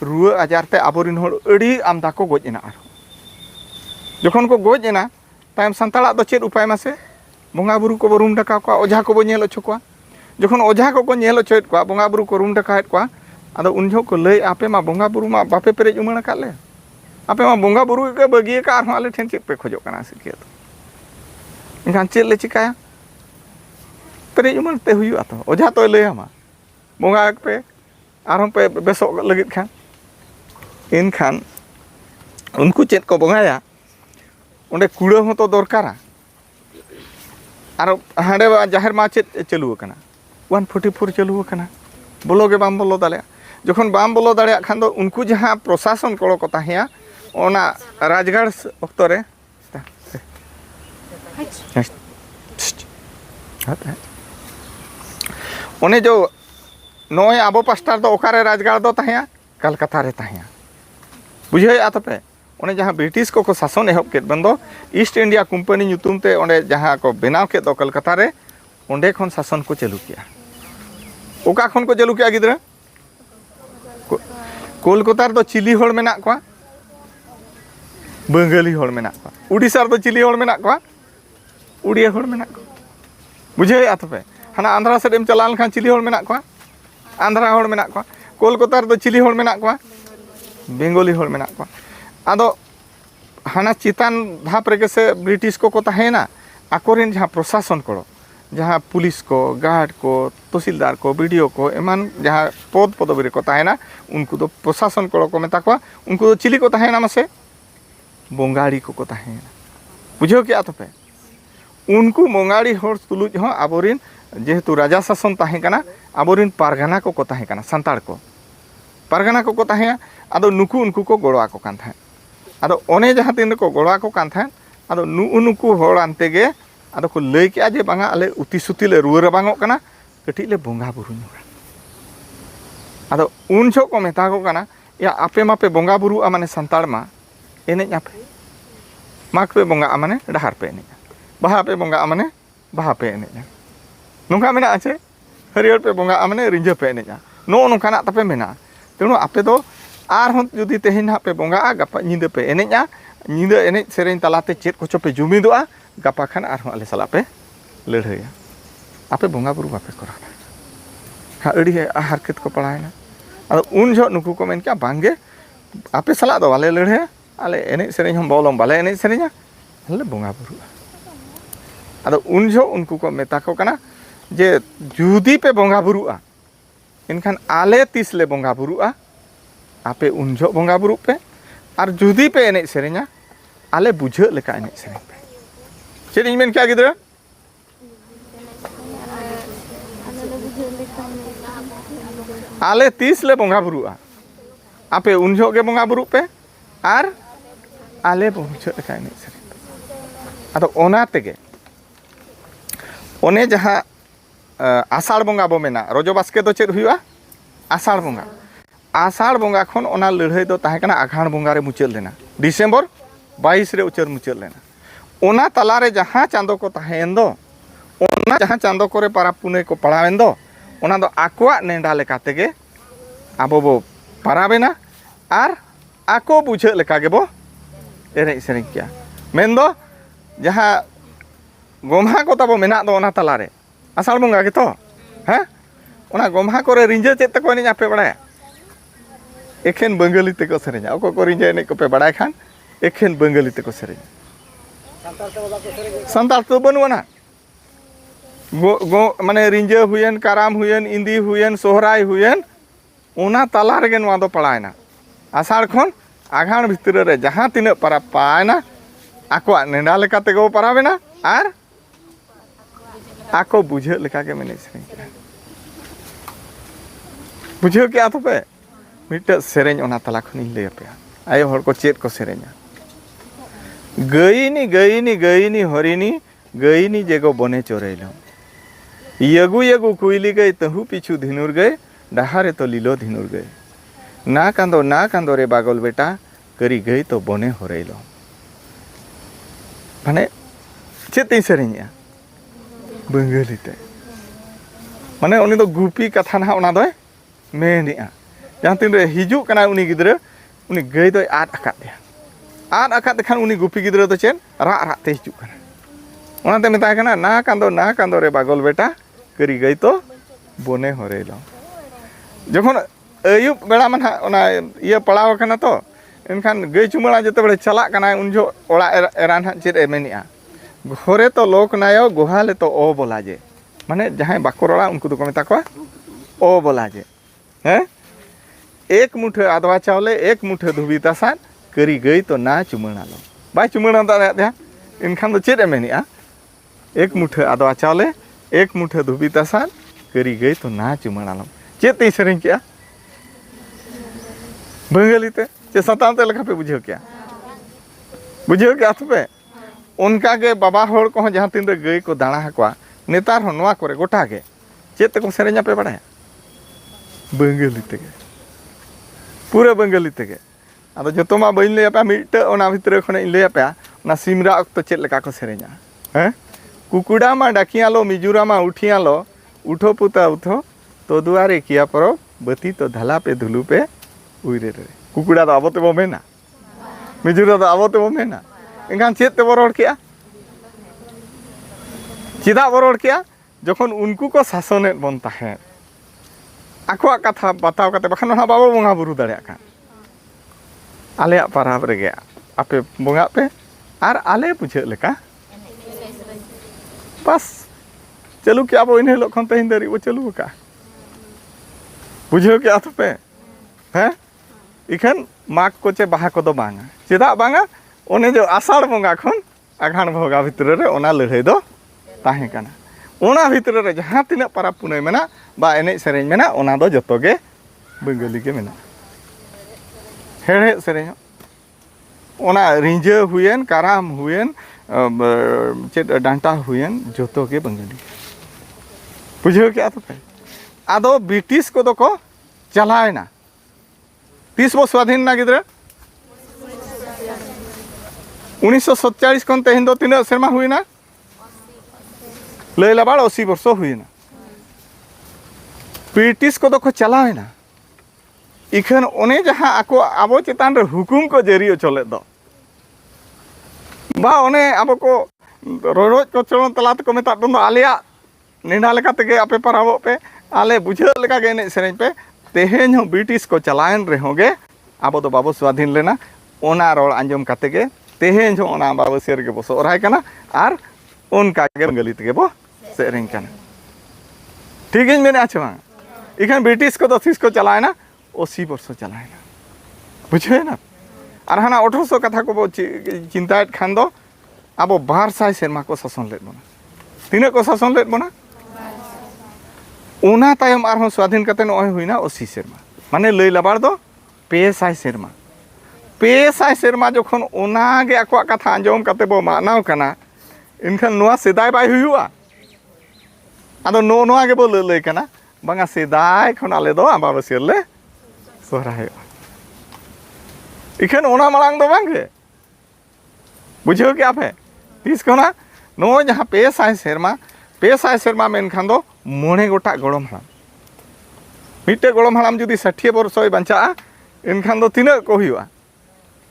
रुआ आजार ते आबोरिन होड़ अड़ी आमदा को गोज एना आरो जखन को गोज एना तायम संताला दो चेद उपाय मासे बोंगा बुरु को रूम डका को ओझा को नेल ओछो को जखन ओझा को नेल ओछोत को बोंगा बुरु को रूम डकाएत को आदो उनझो को लई आपे मा बोंगा बुरु मा बापे पेरेज उमण का ले आपे मा बोंगा बुरु के बगिए का आरो आले ठेन चेक पे खोजो कना सिकिया तो इनखान चेद ले चिकाया पेरेज उमण ते हुयु आतो ओझा तो लई हमा बोंगा पे आरो पे बेसो लगित खान इनखान उनको चेद को बोंगाया ओंडे कुड़ा हो तो दरकारा और हांडे जाहिर मा चेद चलू कना 144 चलू कना बोलो गे बाम बोलो दाड़े जखन बाम बोलो दाड़े खान दो उनको जहां प्रशासन कड़ो को ताहेया ओना राजगाड़ वक्त रे ओने जो नोय आबो पास्टार दो ओकारे राजगाड़ दो ताहेया कलकत्ता रे ताहेया बुझे आतपे ओने जहां ब्रिटिश को शासन एहब के बंदो ईस्ट इंडिया कंपनी ᱧᱩᱛᱩᱢ ते ओने जहां को बनाव के दो कलकत्ता रे ओंडे खन शासन को चालू किया ओका खन को चालू किया गिद्रा कोलकाता दो चिली होड़ मेना को बंगाली होड़ मेना को उड़ीसा दो चिली होड़ मेना को उड़िया होड़ मेना को बुझे आतपे हाना आंध्रा सेडेम चलान खान चिली होड़ मेना को आंध्रा होड़ मेना को कोलकाता दो चिली होड़ मेना को बेंगोली होड़ मेना को आदो हाना चितान धाप रेगे से ब्रिटिश को ताहेना आकोरेन जहां प्रशासन को जहां पुलिस को गार्ड को तहसीलदार को बीडीओ को एमान जहां पद पदवी को ताहेना उनको तो प्रशासन को मेता को उनको तो चिली को ताहेना मासे बोंगाड़ी को ताहेना बुझो क्या तो पे उनको बोंगाड़ी होड़ तुलुज हो आबोरिन जेहेतु राजा शासन ताहे कना आबोरिन पारगाना को ताहे कना संताड़ को पारगाना को ताहे आदो नुकु उनको को गोड़वा को कान था आदो ओने जहां तीन को गोड़वा को कान था आदो नुकु होड़ आनते गे आदो को लई के जे बांगा आले उती सुती ले रुआ बांगो कना कटी ले बोंगा बुरु आदो उन छो को मेता को कना या आपे मापे बोंगा बुरु माने संताड़ मा एने आपे माक पे बोंगा माने डहार पे एने बाहा पे बोंगा माने बाहा पे एने नोंका मेना आछे हरियर पे बोंगा माने रिंजा पे एने नो नोंकाना तापे मेना तेणु आपे दो आर हन जुदी तेहेन पे बोंगा गपा निंदा पे एने निंदा एने सेरेन तलाते चेत कोचो पे जुमिदोआ गपा खान आर हन आले सला पे लड़ाइया आपे बोंगा बुरु बापे करा हा अड़ी हारकेत को पड़ायना अद उन जो नुकु को मेन क्या बांगे आपे सला दो वाले लड़ाइया आले एने सेरेन हम बोलम बाले एने सेरेन ले बोंगा बुरुआ अदो उन जो उनको को मेता को कना जे जुदी पे बोंगा बुरुआ इनखान आले तीस ले बोंगा बुरुआ आपे उन जो बोंगा बुरु पे और जुदी पे एने सेरेኛ आले बुझे लेका एने सेरेñ पे चेद इन मेन क्या गिदरा आले तीस ले बोंगा बुरुआ आपे उन जो के बोंगा बुरु पे और आले बुझे लेका एने सेरेñ पे अदो ओना तेगे ओने जहाँ आषाढ़ बोंगा बो मेना रजो बास्के दो चेद हुआ आषाढ़ बोंगा आषाढ़ बोंगा खन ओना लड़ाई दो ताहे कना आघाण बोंगा रे मुचाद लेना डिसेम्बर 22 रे उचार मुचाद लेना ओना तला रे जहाँ चांदो को ताहेन दो ओना जहाँ चांदो करे पारा पुने को पड़ावेन दो ओना दो आकोआ नेंडा लेका तेगे आबो बो पाराबेना आर आको बुझे लेका गे बो एरे सेरेñ किया मेन दो जहाँ गोम्हा को तबो मेना दो ओना तला रे आषाढ़ बोंगा के तो हैं ओना गोम्हा करे रिंजे चेत तको एने आपे बड़ाया एखेन बंगाली तेको सेरेñा ओको को रिंजे एने को पे बड़ाय खान एखेन बंगाली तेको सेरेñा संताल तो बनुआ गो माने रिंजे हुयन काराम हुयन इंदी हुयन सोहराय हुयन ओना तला रेगे नोआ दो पड़ायना आषाढ़ खन आघाण भितर रे जहाँ तिना पारा पायना आको नेंडा लेका तेगो पाराबेना आर आको बुझे लेका के मेने सेरेñ के बुझे के आ तो पे मिट सेरेñ ओना तला खनि ले पे आयो हर को चेत को सेरेñा गईनी गईनी गईनी हरिनी गईनी जेगो बने चोरेलो यगु यगु कुइली गई तहु पिछु धिनुर गए डहारे तो लीलो धिनुर गए ना कांदो रे बागल बेटा करी गई तो बने हरेलो माने चेत सेरेñा बंगाली ते माने उनी दो गुपी कथा ना ओना दोय मेनिया जहाँ तीन रे हिजू कना उनी गिद्रे उनी गई दोय आद अकाद खान उनी गुपी गिद्रे तो चेन राग राग ते हिजू कना ओना ते मेताय कना ना कांदो रे बागल बेटा करी गई तो बने हरेलो जखन अयुब बेड़ा मन ओना ये पड़ाव कना तो एनखान गई चुमड़ा जते बड़े चला कना उन जो ओड़ा एरान हा चेद एमेनिया घरे तो लोक नायो गुहाले तो ओ बोला जे माने जहाँ बाको रोड़ा उनको को मेता को ओ बोला जे हैं एक मुठे आदवा चावले एक मुठे धुबी तासान करी गई तो ना चुमणा लो बाय चुमणा दा इनखान तो चेद एमेनिया एक मुठे आदवा चावले एक मुठे धुबी तासान करी गई तो ना चुमणा लो चेद ते सेरेñ क्या बंगाली ते चे सताम ते लेखा पे बुझे क्या तो पे उनका के बाबा होड़ को जहाँ तीन रे गई को दाणा हकवा नेतार हो नोआ करे गोटा के चेत को सेरेñा पे बड़ाया बंगाली तेगे पूरा बंगाली तेगे आदो जतो मा बइन ले पे मिट ओना भितर खने ले पे ना सिमरा अक्तो चेत लेका को सेरेñा हैं कुकुड़ा मा डाकियालो मिजुरा मा उठियालो उठो पुता उठो तो दुआरे किया परो बती तो धला पे धुलू पे उइरे रे कुकुड़ा तो आबोते बो मेना मिजुरा तो आबोते बो मेना इनखान चेत ते बरोड़ किया चिदा बरोड़ किया जखन उनको को शासने बन ताहे आको कथा बताव कते बखान ना बाबा बोंगा बुरु दाड़िया का आले पाराब रेगे आपे बोंगा पे आर आले बुझे लेका बस चलू क्या बो इन हेलो खन तहिन दरी वो चलू का बुझे क्या तो पे हैं इखन माग को चे बाहा को दो बांगा चिदा बांगा ओने जो आषाढ़ बोंगा खन आघाण भोगा भितर रे ओना लड़ाई दो ताहे काना ओना भितर रे जहाँ तिना पारा पुनय मेना बा एने सेरेñ मेना ओना दो जतो गे बंगाली के मेना हेड़े सेरेñ ओना रिंजे हुयन काराम हुयन चेद डांटा हुयन जतो गे बंगाली बुझे क्या तो आदो ब्रिटिश को दो को चलायना 30 बो स्वाधीन ना गिद्रा 1947 खन तेहन दो तीन सेरमा हुईना लैला बाड़ 80 वर्ष हुईना ब्रिटिश को दो को चलायना इखन ओने जहाँ आको आबो चेतान रे हुकुम को जरियो चले दो बा ओने आबो को रोज को चलन तलात को मेता दो आलिया नेंडा लेका तेगे आपे पाराबो पे आले बुझे लेका गे ने सेरेñ पे तेहेन हो ब्रिटिश को चलायन रे होगे आबो दो बाबो स्वाधीन लेना ओना रोल आंजम काते गे तेहें जो ओना अम्बाबसिया रेगे बो सोहराय कना आर उनका के बंगाली तेगे बो सेरें कना ठीक है मैंने अच्छा बांग इखान ब्रिटिश को तो तीस को चलाए ना 80 वर्ष चलाए ना बुझे ना और हाना 1800 कथा को चिंता खान दो अब 200 सेरमा को शासन लेद बना तीना को शासन लेद बना उना तायम आरहों स्वाधीन कते नय हुईना 80 सेरमा माने लई लाबार दो 200 सेरमा 200 सेरमा जखन उनागे आको कथा आंजम कते बो मानाव कना इनखान नोआ सेदाय बाय हुआ आदो नोआ गे बो लई कना बांगा सेदाय खन आले दो अम्बाबसिया ले सोहराय इखान ओना मालांग दो बांगे बुझो क्या पे तीस को ना नो जहाँ 200 सेरमा मेनखान दो मोणे गोटा गड़म हड़ाम मिट्टे गड़म हड़ाम जुदी 60 वर्ष बंचा इनखान दो तीना को हुआ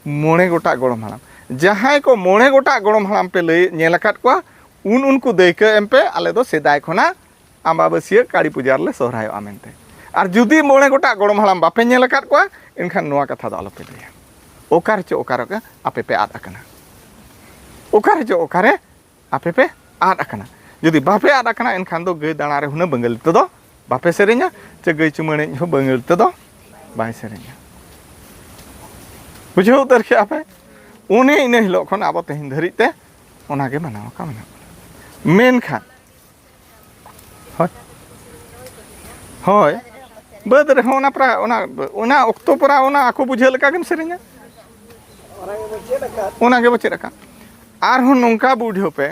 मोणे गोटा गड़म हड़ाम जहाँ को मोणे गोटा गड़म हड़ाम पे लई नेलकात को उनको देख एम पे आले दो सेदाय खना अम्बाबसिया काली पूजार ले सोहरायोआ मेनते और जुदी मोणे गोटा गड़म हड़ाम बापे नेलकात को इनखान नोआ कथा दो आलोपे लैया ओकार चो ओकार आपे पे आद अकना ओकारे जो ओकारे आपे पे आद अकना जुदी बापे आद अकना इनखान दो गई दाना रे हुना बंगाली ते दो बापे सेरेኛ चे गई चुमणे हो बंगाली ते दो बाय सेरेኛ बुझो उतर के आपे उन्हें इन हिलो खन अब तेहिन धरी ते ओनागे मनाव का मना मेनखान होय होय बद रे होना प्रा ओना ओक्तो परा ओना आको बुझे लका गेम सेरेኛ ओनागे बचे रखा आर हो नौका बूढ़ो पे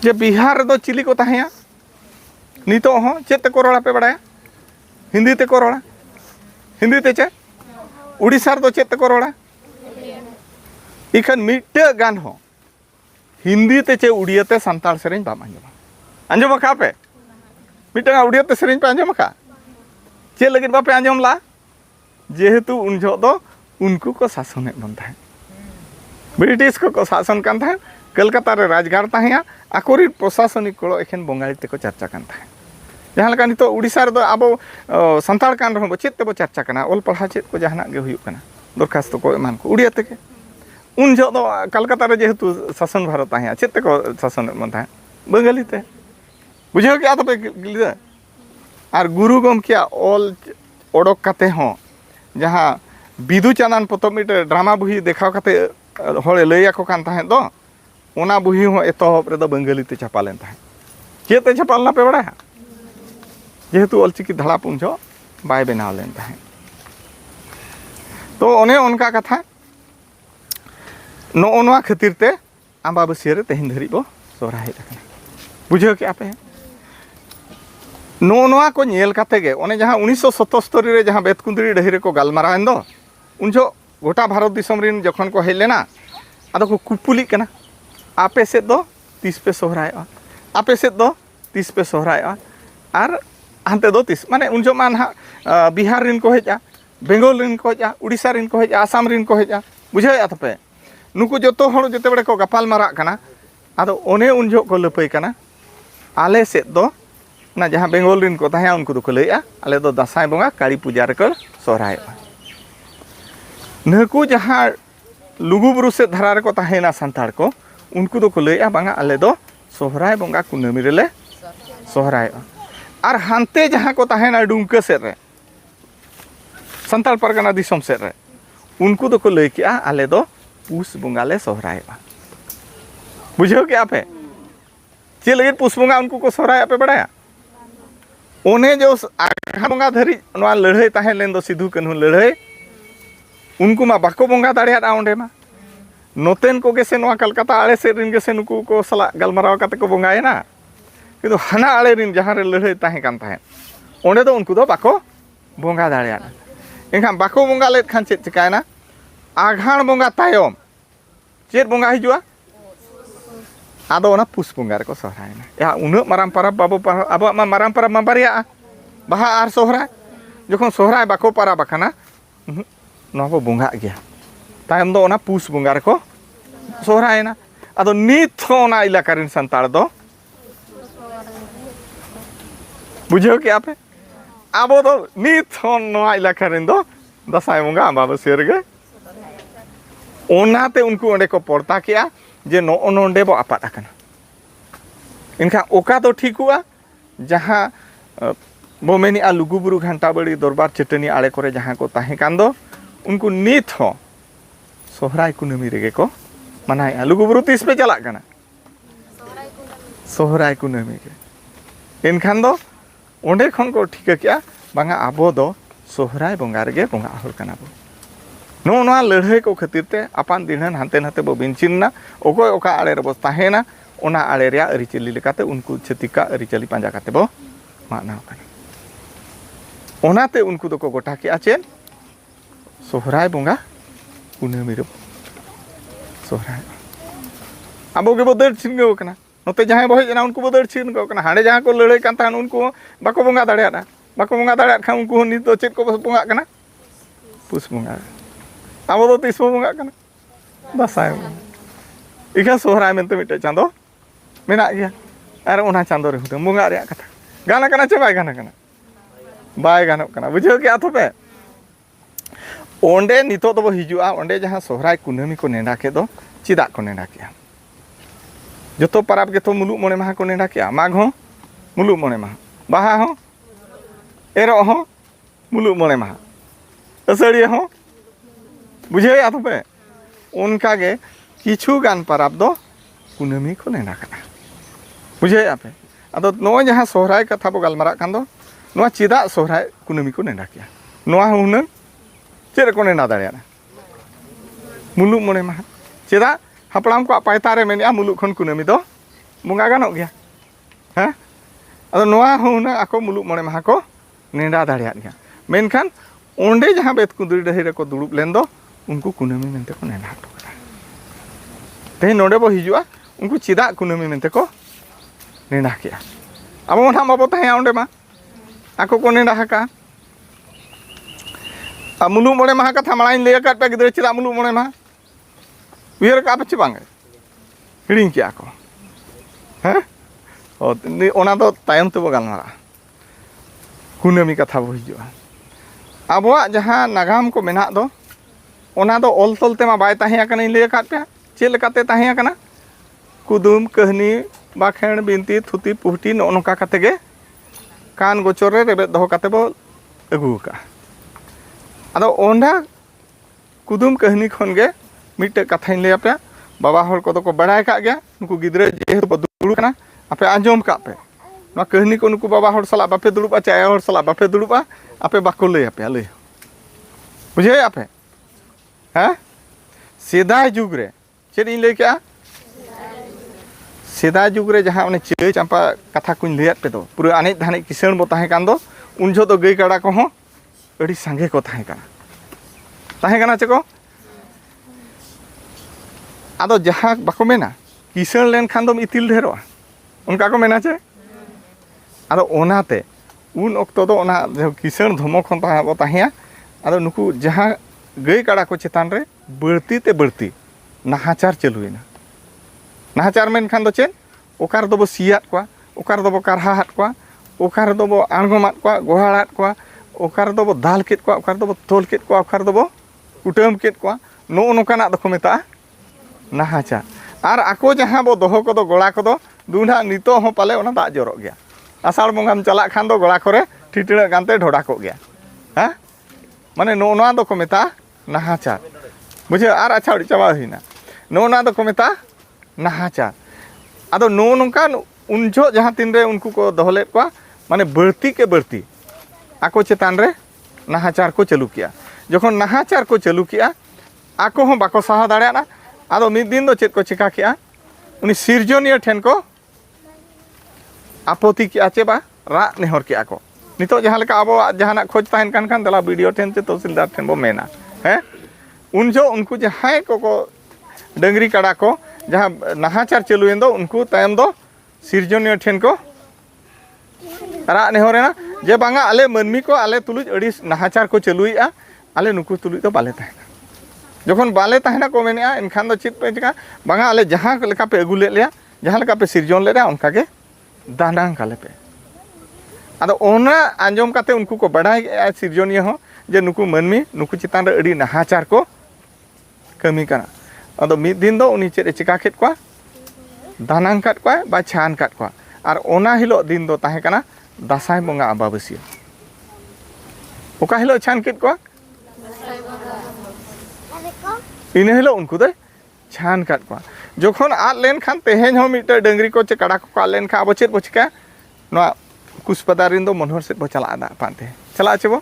जे बिहार दो चिली को तहया नितो हो चेत ते को रोड़ा पे बड़ाया हिंदी ते को रोड़ा हिंदी ते चे उड़ीसा दो चेत ते को रोड़ा इखन मिट्टे गान हो हिंदी ते चे उड़िया ते संताल सेरें बाम अंजम का पे मिट्टे उड़िया ते सेरें पे अंजम का चे लगिन बापे अंजम ला जेहेतु उन जो दो उनको को शासन बनता है ब्रिटिश को शासन कान था कलकत्ता रे राजगार ताहिया आकोरी प्रशासनिक को एखन बंगाली ते को चर्चा कान था जहां लका नितो उड़ीसा रे दो आबो संताल कान रहो चेत ते बो चर्चा कना ओल पढ़ा चेत को जहाना गे हुयु कना दरखास्त को एमान को उड़िया ते के उन जो दो कलकत्ता रे जेहेतु शासन भारत ताहिया चेत ते को शासन मन था बंगाली ते बुझो क्या तो पे गिलिदा आर गुरु गमकिया ओल ओडक काते हो जहां बिदु चांदन पतब मिटे ड्रामा बुही देखाव काते हड़े लैया को कान ताहे दो ओना बुही हो एतहब रे दो बंगाली ते छापालेन ताहे चेते छापालना पे बड़ा जेहेतु अलचिकी धड़ा पुंजो बाय बनाव लेन ताहे तो ओने उनका कथा नो ओनवा खातिर ते अम्बाबसिया रे तेहिन धरी बो सोहराय तकना बुझो के आपे नो ओनवा को नेल काते गे ओने जहां 1977 रे जहां बेतकुंदरी डहिरे को गालमाराएन दो उनजो गोटा भारत दिसम रिन जखन को हेलेना आदो को कुपुली कना आपे से दो 30 पे सोहरायोआ आपे से दो 30 पे सोहरायोआ आर हानते दो 30 माने उनजो मान बिहार रिन को हेजा बेंगल रिन को हेजा उड़ीसा रिन को हेजा आसाम रिन को हेजा बुझाया तपे नुकु जतो हड़ जते बड़े को गपाल मारा कना आदो ओने उनजो को लपई कना आले से दो ना जहां बेंगल रिन को ताया उनको को लैया आले दो दासाय बंगा काली पूजा रे को सोहरायोआ नकु जहां लुगुबुरु से धारा रे को ताहेना संताड़ को उनको तो को लैया बांगा आले दो सोहराय बंगा कुनामी रे ले सोहरायोआ आर हानते जहां को ताहेना डुमका से रे संताल परगना दिसम से रे उनको तो को लई किया आले दो पुस बंगा ले सोहरायोआ बुझो क्या पे चे लगे पुस बंगा उनको को सोहराय पे बड़ाया ओने जो आघा बंगा धरी नोआ लड़ाई ताहे लेन दो सिधु कन्हु लड़ाई उनको मा बाको बंगा दाड़िया ओंडे मा नोतेन को गेसे नोआ कलकत्ता आड़े से रिन गेसे नुकु को सला गलमाराव काते को बंगाए ना किंतु हाना आड़े रिन जहां रे लड़ाई ताहे कान ताहे ओंडे दो उनको दो बाको बंगा दाड़िया एनखान बाको बंगा ले खान चेत चिकायना आघाण बंगा तायम चेत बंगा हिजुआ आदो ओना पुस बंगा रे को सोहरायना या उन माराम परब बाबू अब माराम परब मा बारिया बाहा आर सोहराय जखन सोहराय बाको पारा बाखाना नोबो बंगा गया तायम दो ओना पुस बंगा रे को सोहरायना आदो नित ओना इलाका रिन संताड़ दो बुझो क्या पे आबो दो नित नोआ इलाका रिन दो दसाय बंगा अम्बाबसिया रे ओनाते उनको ओंडे को पड़ता किया जे नो नोंडे बो आपात आकना इनका ओका तो ठीक हुआ जहाँ बो मेनी लुगुबुरु घंटा बड़ी दरबार चटनी आड़े करे जहाँ को ताहे कान दो उनको नित हो सोहराय कुनमी रेगे को मनाया लुगुबुरु तीस पे चला कना सोहराय कुनमी के इनखान दो ओंडे खन को ठीक किया बांगा आबो दो सोहराय बोंगा रेगे बोंगा हर कना बो नो नोआ लड़ाई को खातिर ते आपान दिनहन हानते नाते बो बिनचिनना ओकोय ओका आड़े रे बो ताहेना ओना आड़े रे अरिचली लेकाते उनको छतिका अरिचली पांजा काते बो मानाव कना ओनाते उनको दो को गोटा किया चेन सोहराय बोंगा कुनमी रे सोहराय आबो के बो दर छिनगो कना नोते जहां बो हेजना उनको बो दर छिनगो कना हाडे जहां को लड़ाई कान तान उनको बाको बोंगा दाड़िया खान उनको नित दो चेत को बोंगा कना पुस बोंगा आबो दो तीस बोंगा कना दासाय इखा सोहराय मेनते मिटे चांदो मेना गया अरे ओना चांदो रे हुदम बोंगा रे कथा गाना कना चे बाय गाना कना बाय गानों कना बुझो क्या तो पे ओंडे नितो दो हिजुआ ओंडे जहां सोहराय कुनमी को नेडा के दो चिदा को नेडा किया जतो परब के तो मुलुक मोणे माहा को नेडा किया माघ हो मुलुक मोणे माहा बाहा हो एरो हो मुलुक मोणे माहा असड़िया हो बुझे या तो पे उनका गे किछु गान परब दो कुनमी को नेडा कना बुझे या पे अदो नो जहां सोहराय कथा बो गलमारा कान दो नोआ चिदा सोहराय कुनमी को नेडा किया नोआ हुना चेर को नेडा दाड़िया मुलुक मोणे माहा चेदा हापड़ाम को पायतारे मेनिया मुलुक खन कुनमी दो बोंगा गानो गया हैं अदो नोआ हुना आको मुलुक मोणे माहा को नेडा दाड़िया गया मेनखान ओंडे जहां बेत कुंदरी डही रे को दुड़ुब लेन दो उनको कुनमी मेनते को नेडा हटो कदा ते नोडे बो हिजुआ उनको चिदा कुनमी मेनते को नेडा किया अब ओना बाबो ताहे ओंडे मा आको को नेडा हका मुलुक मोणे माहा कथा माड़ाई लय काट पे गिदरे चिदा मुलुक मोणे माहा उयर का पे बांगे हिड़िंग किया को हैं ओना दो तायम ते बो गालमारा कुनमी कथा बो हिजुआ आबोआ जहां नागाम को मेना दो ओना दो ऑल तोलते मा बाय ताहे आकना लय काट पे चे लेकाते ताहे आकना कुदुम कहनी बाखेण बिनती थुती पुहटी नो नोका काते गे कान गोचर रे रेबे दहो काते बो अगु का अदो ओंडा कुदुम कहनी खन गे मिटे कथाइन लय पे बाबा हर को को बड़ाय का गया नुकु गिदरे जेहेतु बो दुड़ु कना आपे आंजोम का पे ना कहनी को नुकु बाबा हर सला बापे दुड़ुबा चाय हर सला बापे दुड़ुबा आपे बाको लय पे लय बुझे आपे हैं सेदाय जुग रे चेद इन लय क्या सेदाय जुग रे जहां ओने चे चंपा कथा कुन लयत पे दो पूरा अनेक धाने किसण बो ताहे कान दो उन जो तो गई काड़ा को हो अड़ी संगे को ताहे काना चेको आदो जहां बाको मेना किसण लेन खान दो इतिल ढेरो उनका को मेना चे आदो ओनाते उन ऑक्टो दो ओना किसण धमो खन ताहे बो ताहेया आदो नुकु जहां गई काड़ा को चेतान रे बढ़ती ते बढ़ती नाहाचार चलुएना नाहाचार मेन खान दो चेन ओकार दो बो सियात कोआ ओकार दो बो कारहात कोआ ओकार दो बो आंगोमात कोआ गोहाड़ात कोआ ओकार दो बो दाल केत कोआ ओकार दो बो तोल केत कोआ ओकार दो बो कुटम केत कोआ नो नोकाना दो को मेता नाहाचार आर आको जहां बो दोहो को दो गोड़ा को दो दुना नितो हो पाले ओना दा जरो गया आषाढ़ बंगाम चला खान दो गोड़ा करे ठिटड़ा गानते ढोड़ा को गया हां माने नो नोआ दो को मेता नाहाचार बुझे आर अच्छा चाबा हिना नो ना दो को मेता नाहाचार आदो नो नोका उनजो जहां तीन रे उनको को दोहले को माने बढ़ती के बढ़ती आको चेतान रे नाहाचार को चालू किया जखन नाहाचार को चालू किया आको हो बाको सहा दाड़ियाना आदो मिद दिन दो चेत को चिका किया उनी सिरजोनिया ठेन को आपत्ति किया चे बा रा नेहर किया को नितो जहां लेका अब जहाना खोज ताहन कान खान दला वीडियो ठेन चे तहसीलदार ठेन बो मेना हैं उनजो उनको जहां को डंगरी काड़ा को जहां नाहाचार चालू दो उनको तायम दो सिरजोनिया ठेन को रा नेहरेना जे बांगा आले मनमी को आले तुलुज अड़ी नाहाचार को चालुईआ आले नुकु तुलुज तो बाले ताहना जखन बाले ताहना को मेनेआ इनखान दो चित पे चिका बांगा आले जहां लेका पे अगु ले लिया जहां लेका पे सिरजोन ले रहा उनका के दानांग काले पे आदो ओना आंजोम काते उनको को बड़ाय सिरजोनिया हो जे नुकु मनमी नुकु चितान रे अड़ी नाहाचार को कमी कना अदो मिद दिन दो उनी चेद चिका केद कोआ दानांग काट कोआ बा छान काट कोआ और ओना हिलो दिन दो ताहे कना दासाय बोंगा अम्बाबसिया ओका हिलो छान केद कोआ इन हिलो उनको दे छान काट कोआ जोखन आद लेन खान तेहेन हो मिटे डंगरी को चे कड़ा को आद लेन खा अब चेद बो चिका नोआ कुसपदारिन दो मनोहर सेद बो चला दा पांते चला चे बो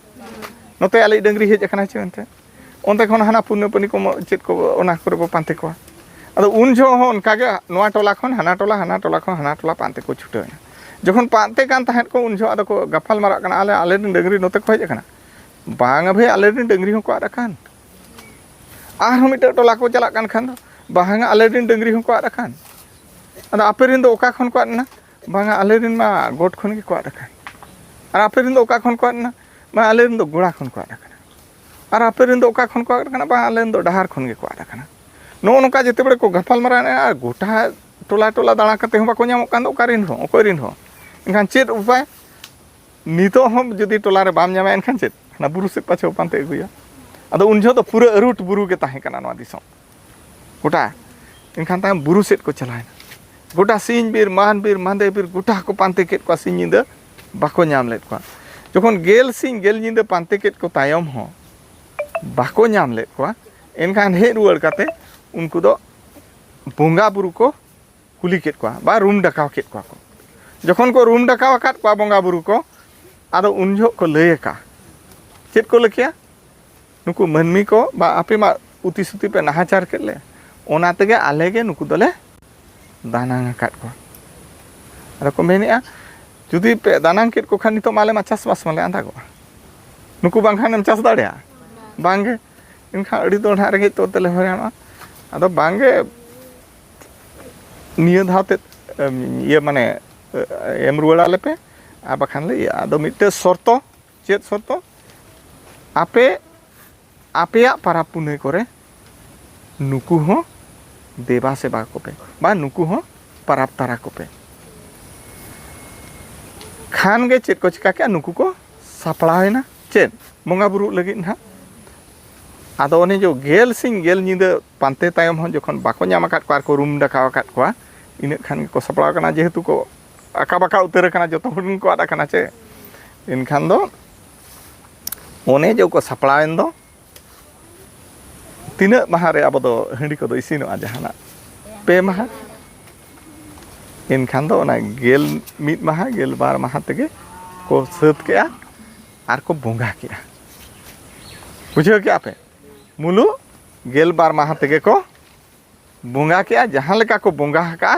नोते आले डंगरी हेज कना चे ओनते ओनते खन हाना पुण्यपनी को चेद को ओना करे बो पांते कोआ अदो उन जो हो उनका के नोआ टोला खन हाना टोला पांते को छुटे जोखन पांते कान ताहेत को उन जो अदो को गफाल मारा कना आले डंगरी नोते को हेज कना बांग भाई आले डंगरी हो को आदा कान आर हो मिटे टोला को चला कान खान दो बांगा आले डंगरी हो को आदा कान अदो आपेरिन दो ओका खन को आना बांगा आले मा गोट खन के को आदा कान और आपेरिन दो ओका खन को आना मा आले दो गोड़ा खन को आदा कान और आपेरिन दो ओका खन को आदा कान बा आले दो डहार खन के को आदा कान नो नोका जेते बड़े को गफाल मारा आ गोटा टोला दाणा कते हो बाको ᱧᱟᱢᱚᱜ ᱠᱟᱱ ᱫᱚ ᱚᱠᱟᱨᱤᱱ ᱦᱚᱸ ᱚᱠᱚᱭᱨᱤᱱ ᱦᱚᱸ ᱮᱱᱠᱷᱟन ᱪᱮᱫ ᱩᱯᱟᱭ ᱱᱤᱛᱚᱜ ᱦᱚᱸ ᱡᱩᱫᱤ ᱴᱚᱞᱟ ᱨᱮ ᱵᱟᱢ ᱧᱟᱢᱟ ᱮᱱᱠᱷᱟन ᱪᱮᱫ ᱚᱱᱟ ᱵᱩᱨᱩ ᱥᱮᱫ ᱯᱟᱪᱷᱮ ᱯᱟᱱᱛᱮ ᱟᱹᱜᱩᱭᱟ ᱟᱫᱚ ᱩᱱ ᱡᱚᱦᱚᱜ ᱫᱚ ᱯᱩᱨᱟᱹ ᱟᱹᱨᱩᱴ ᱵᱩᱨᱩ ᱜᱮ ᱛᱟᱦᱮᱸ ᱠᱟᱱᱟ ᱱᱚᱣᱟ ᱫᱤᱥᱚᱢ ᱜᱚᱴᱟ ᱮᱱᱠᱷᱟन ᱛᱟᱭᱚᱢ ᱵᱩᱨᱩ ᱥᱮᱫ ᱠᱚ ᱪᱟᱞᱟᱣᱮᱱᱟ ᱜᱚᱴᱟ ᱥᱤᱧ ᱵᱤᱨ ᱢᱟᱱ ᱵᱤᱨ ᱢᱟᱸᱫᱮ ᱵᱤᱨ ᱜᱚᱴᱟ ᱠᱚ ᱯᱟᱱᱛᱮ ᱠᱮᱫ ᱠᱚᱣᱟ ᱥᱤᱧ ᱧᱤᱫᱟᱹ ᱵᱟᱠᱚ ᱧᱟᱢ ᱞᱮᱫ ᱠᱚᱣᱟ ᱡᱚᱠᱷᱚᱱ ᱜᱮᱞ ᱥᱤᱧ ᱜᱮᱞ ᱧᱤᱫᱟᱹ ᱯᱟᱱᱛᱮ ᱠᱮᱫ ᱠᱚ ᱛᱟᱭᱚᱢ ᱦᱚᱸ ᱵᱟᱠᱚ ᱧᱟᱢ ᱞᱮᱫ ᱠᱚᱣᱟ ᱮᱱᱠᱷᱟन ᱦᱮᱡ ᱨᱩᱣᱟᱹᱲ ᱠᱟᱛᱮ उनको दो बोंगा बुरु को कुली केट को बा रूम डकाव केट को जखन को रूम डकाव काट को बोंगा बुरु को आदो उन जो को लय का चेत को लकिया नुकु मनमी को बा आपे मा उति सुति पे नाहाचार केट ले ओना तेगे आले गे नुकु दोले दानांग काट को आरो को मेनिया जुदी पे दानांग केट को खान नितो माले मा चास बास माले आंदा को नुकु बांखान चास दाड़िया बांगे इनखा अड़ी दो ढा रे तो तले हरियाणा अदो बांगे निया धाते ये माने एम रुवाड़ा लेपे आ बखान ले अदो मिटे शर्तो चेत शर्तो आपे आपेया पारा पुने करे नुकु हो देवा सेवा को पे बा नुकु हो पाराप तारा को पे खान गे चेत को चिका के नुकु को सापड़ावेना चेत बोंगा बुरु लगी ना आदो उन्हें जो गेल सिंह गेल निंदा पांते तायम हो जखन बाको ᱧᱟᱢ आकात को रूम डकाव आकात को इन खान को सपड़ा कना जेहेतु को आका बाका उतर कना जतो हुन को आदा कना चे इनखान दो ओने जो को सपड़ाएन दो तीना माह रे अब दो हंडी को दो इसिनो आ जहाना पे माह इनखान दो ना गेल मिद माह गेल बार माह तगे को सत के आर को बोंगा के बुझो क्या पे मुलु गेल बार माह तेगे को बोंगा के जहाँ लेका को बोंगा का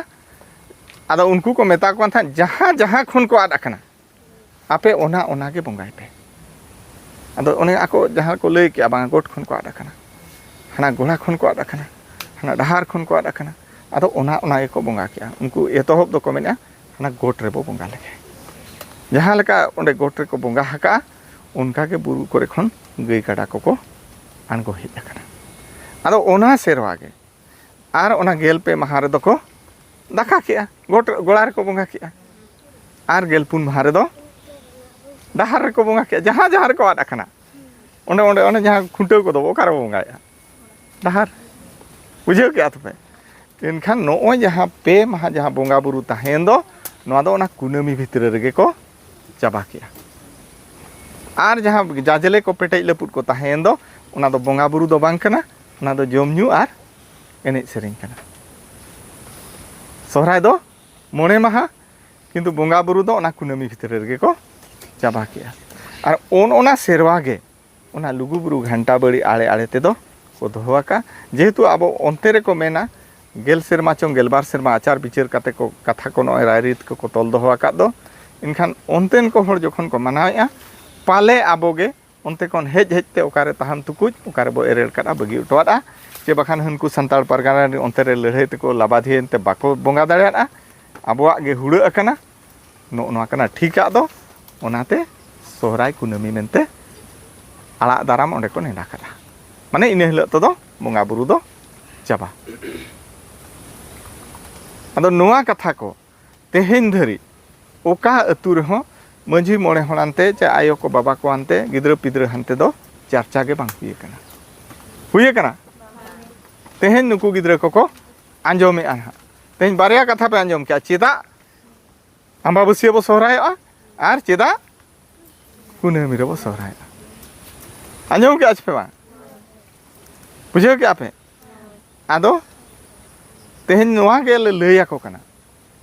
आदो उनको को मेता को था जहाँ जहाँ खन को आदा कना आपे ओना ओना के बोंगाय पे आदो ओने आको जहाँ को लय के बांगा गोट खन को आदा कना हाना गोला खन को आदा कना हाना डहार खन को आदा कना आदो ओना ओना के को बोंगा के उनको एतोहब दो को मेना हाना गोट रे बो बोंगा लेके जहाँ लेका ओंडे गोट रे को बोंगा का उनका के बुरु करे खन गई काडा को आनगो हेज आकना आदो ओना सेरवा गे आर ओना गेल पे माह रे दो को दाका के गोट गोड़ा रे को बोंगा के आर गेल पुन माह रे दो डहार रे को बोंगा के जहाँ जहाँ रे को आदा कना ओंडे ओंडे ओने जहाँ खुंटो को दो ओकार बोंगाया डहार बुझो के आतो पे इनखान नो जहाँ पे माह जहाँ बोंगा बुरु ताहेन दो नोआ दो ओना कुनामी भितर रे को चाबा के आर जहाँ जाजले को पेटे लपुट को ताहेन दो उना दो बोंगा बुरु दो बांग कना उना दो जोम न्यू आर एने सेरिंग कना सोहराय दो मोणे माहा किंतु बोंगा बुरु दो उना कुनामी भितर रे को चाबा के आर ओना सेरवा गे उना लुगु बुरु घंटा बड़ी आड़े आड़े ते दो को दोहवाका जेहेतु अब ओंते रे को मेना गेल सेरमा चों गेलबार सेरमा आचार विचार काते को कथा को नय रायरीत को तोल दोहवाका दो इनखान ओंतेन को हर जखन को मनाया पाले आबोगे उनते कौन हेज हेजते ओकारे तहन तुकुज ओकारे बो एरेल करा बगी उटवादा चे बखान हनको संताल परगाना उनते रे लड़ाई ते को लाबाधियनते बाको बोंगा दाड़ियादा आबोआ गे हुड़ा अकना नो नोआ कना ठीका दो ओनाते सोहराय कुनामी मेनते आड़ा दाराम ओंडे को नेडा करा माने इन हिलो तो दो बोंगा बुरु दो चाबा आदो नोआ कथा को तेहेन धरी ओका अतु रहो मंझी मोड़े हड़ानते चे आयो को बाबा को आनते गिद्र पिद्र हानते दो चर्चा के बांग हुई कना तेहेन नुकु गिद्रा को आंजोमे आना तेहेन बारिया कथा पे आंजोम क्या चेदा अम्बाबसिया बो सोहरायोआ आर चेदा कुनामी रे बो सोहरायोआ आंजोम क्या पे बा बुझे क्या पे आदो तेहेन नोआ के लैया को कना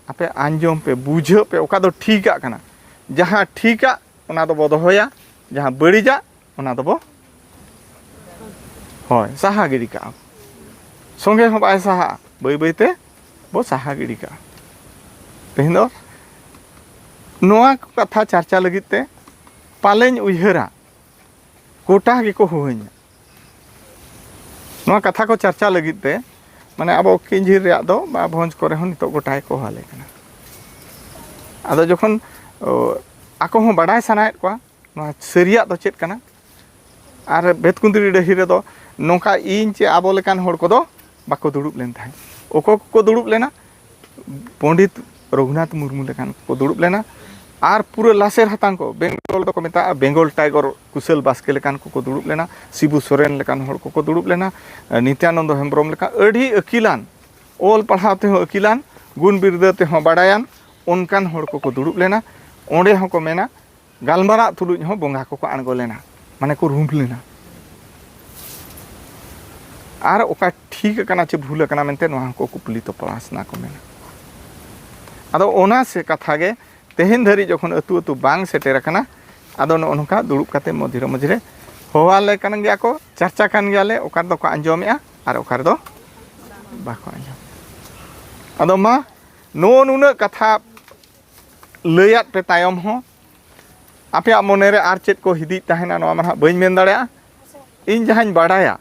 आपे आंजोम पे बुझे पे ओका दो ठीका कना जहाँ ठीका ओना दो बो दोहोया जहाँ बड़ीजा ओना दो बो होय साहा गिरी का संगे हम बाय साहा बै बैते बो साहा गिरी का तेहेन दो नोआ कथा चर्चा लगित ते पालेन उयहरा कोटा गे को होइना नोआ कथा को चर्चा लगित ते माने अब किंझिर रे दो बा भोज करे हन तो गोटाय को हाले कना आदो जखन आको हो बडाय सनायत को नोआ सरिया दो चेत कना आर बेतकुंदरी डही रे दो नोका इन चे आबो लेकान होड़ को दो बाको दुड़ुब लेन थाय ओको को दुड़ुब लेना पंडित रघुनाथ मुर्मू लेकान को दुड़ुब लेना आर पूरा लासेर हातान को बेंगल को मेता बेंगल टाइगर कुशल बास्के लेकान को दुड़ुब लेना शिबू सोरेन लेकान होड़ को दुड़ुब लेना नित्यानंद हेम्ब्रम लेका अड़ी अकिलान ओल पढ़ाव ते हो अकिलान गुण बिरदा ते हो बाडायान उनकान होड़ को दुड़ुब लेना ओंडे हो को मेना गालमारा तुलुज हो बोंगा को आणगो लेना माने को रूम लेना आर ओका ठीक कना चे भूल कना मेनते नोहा को कुपली तो पलासना को मेना आदो ओना से कथा गे तेहेन धरी जखन अतु अतु बांग सेटेर कना आदो नोनका दुड़ुब काते मधिरे मझिरे होवाले कन गया को चर्चा कान गयाले ओकार दो को आंजोमेआ आर ओकार दो बाको आंजोम आदो मा नो नुना कथा लैयात पे तायम हो आपे मनेरे आर चेत को हिदी ताहेना नोआ मा बइन मेन दाड़ेया इन जहां बाडाया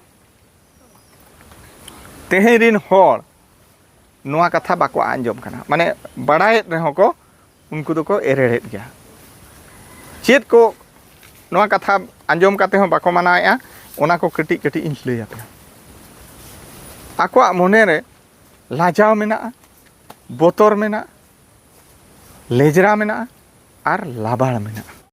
तेहेन रिन होड़ नोआ कथा बाको आंजोम कना माने बाडायत रेहो को उनको दो को एरेड़ेत गया चेत को नोआ कथा आंजोम काते हो बाको मानाया ओना को कटी कटी इन लैया पे आको मने रे लाजाव मेना बोतर मेना लेजरा मेना आर लाबाड़ मेना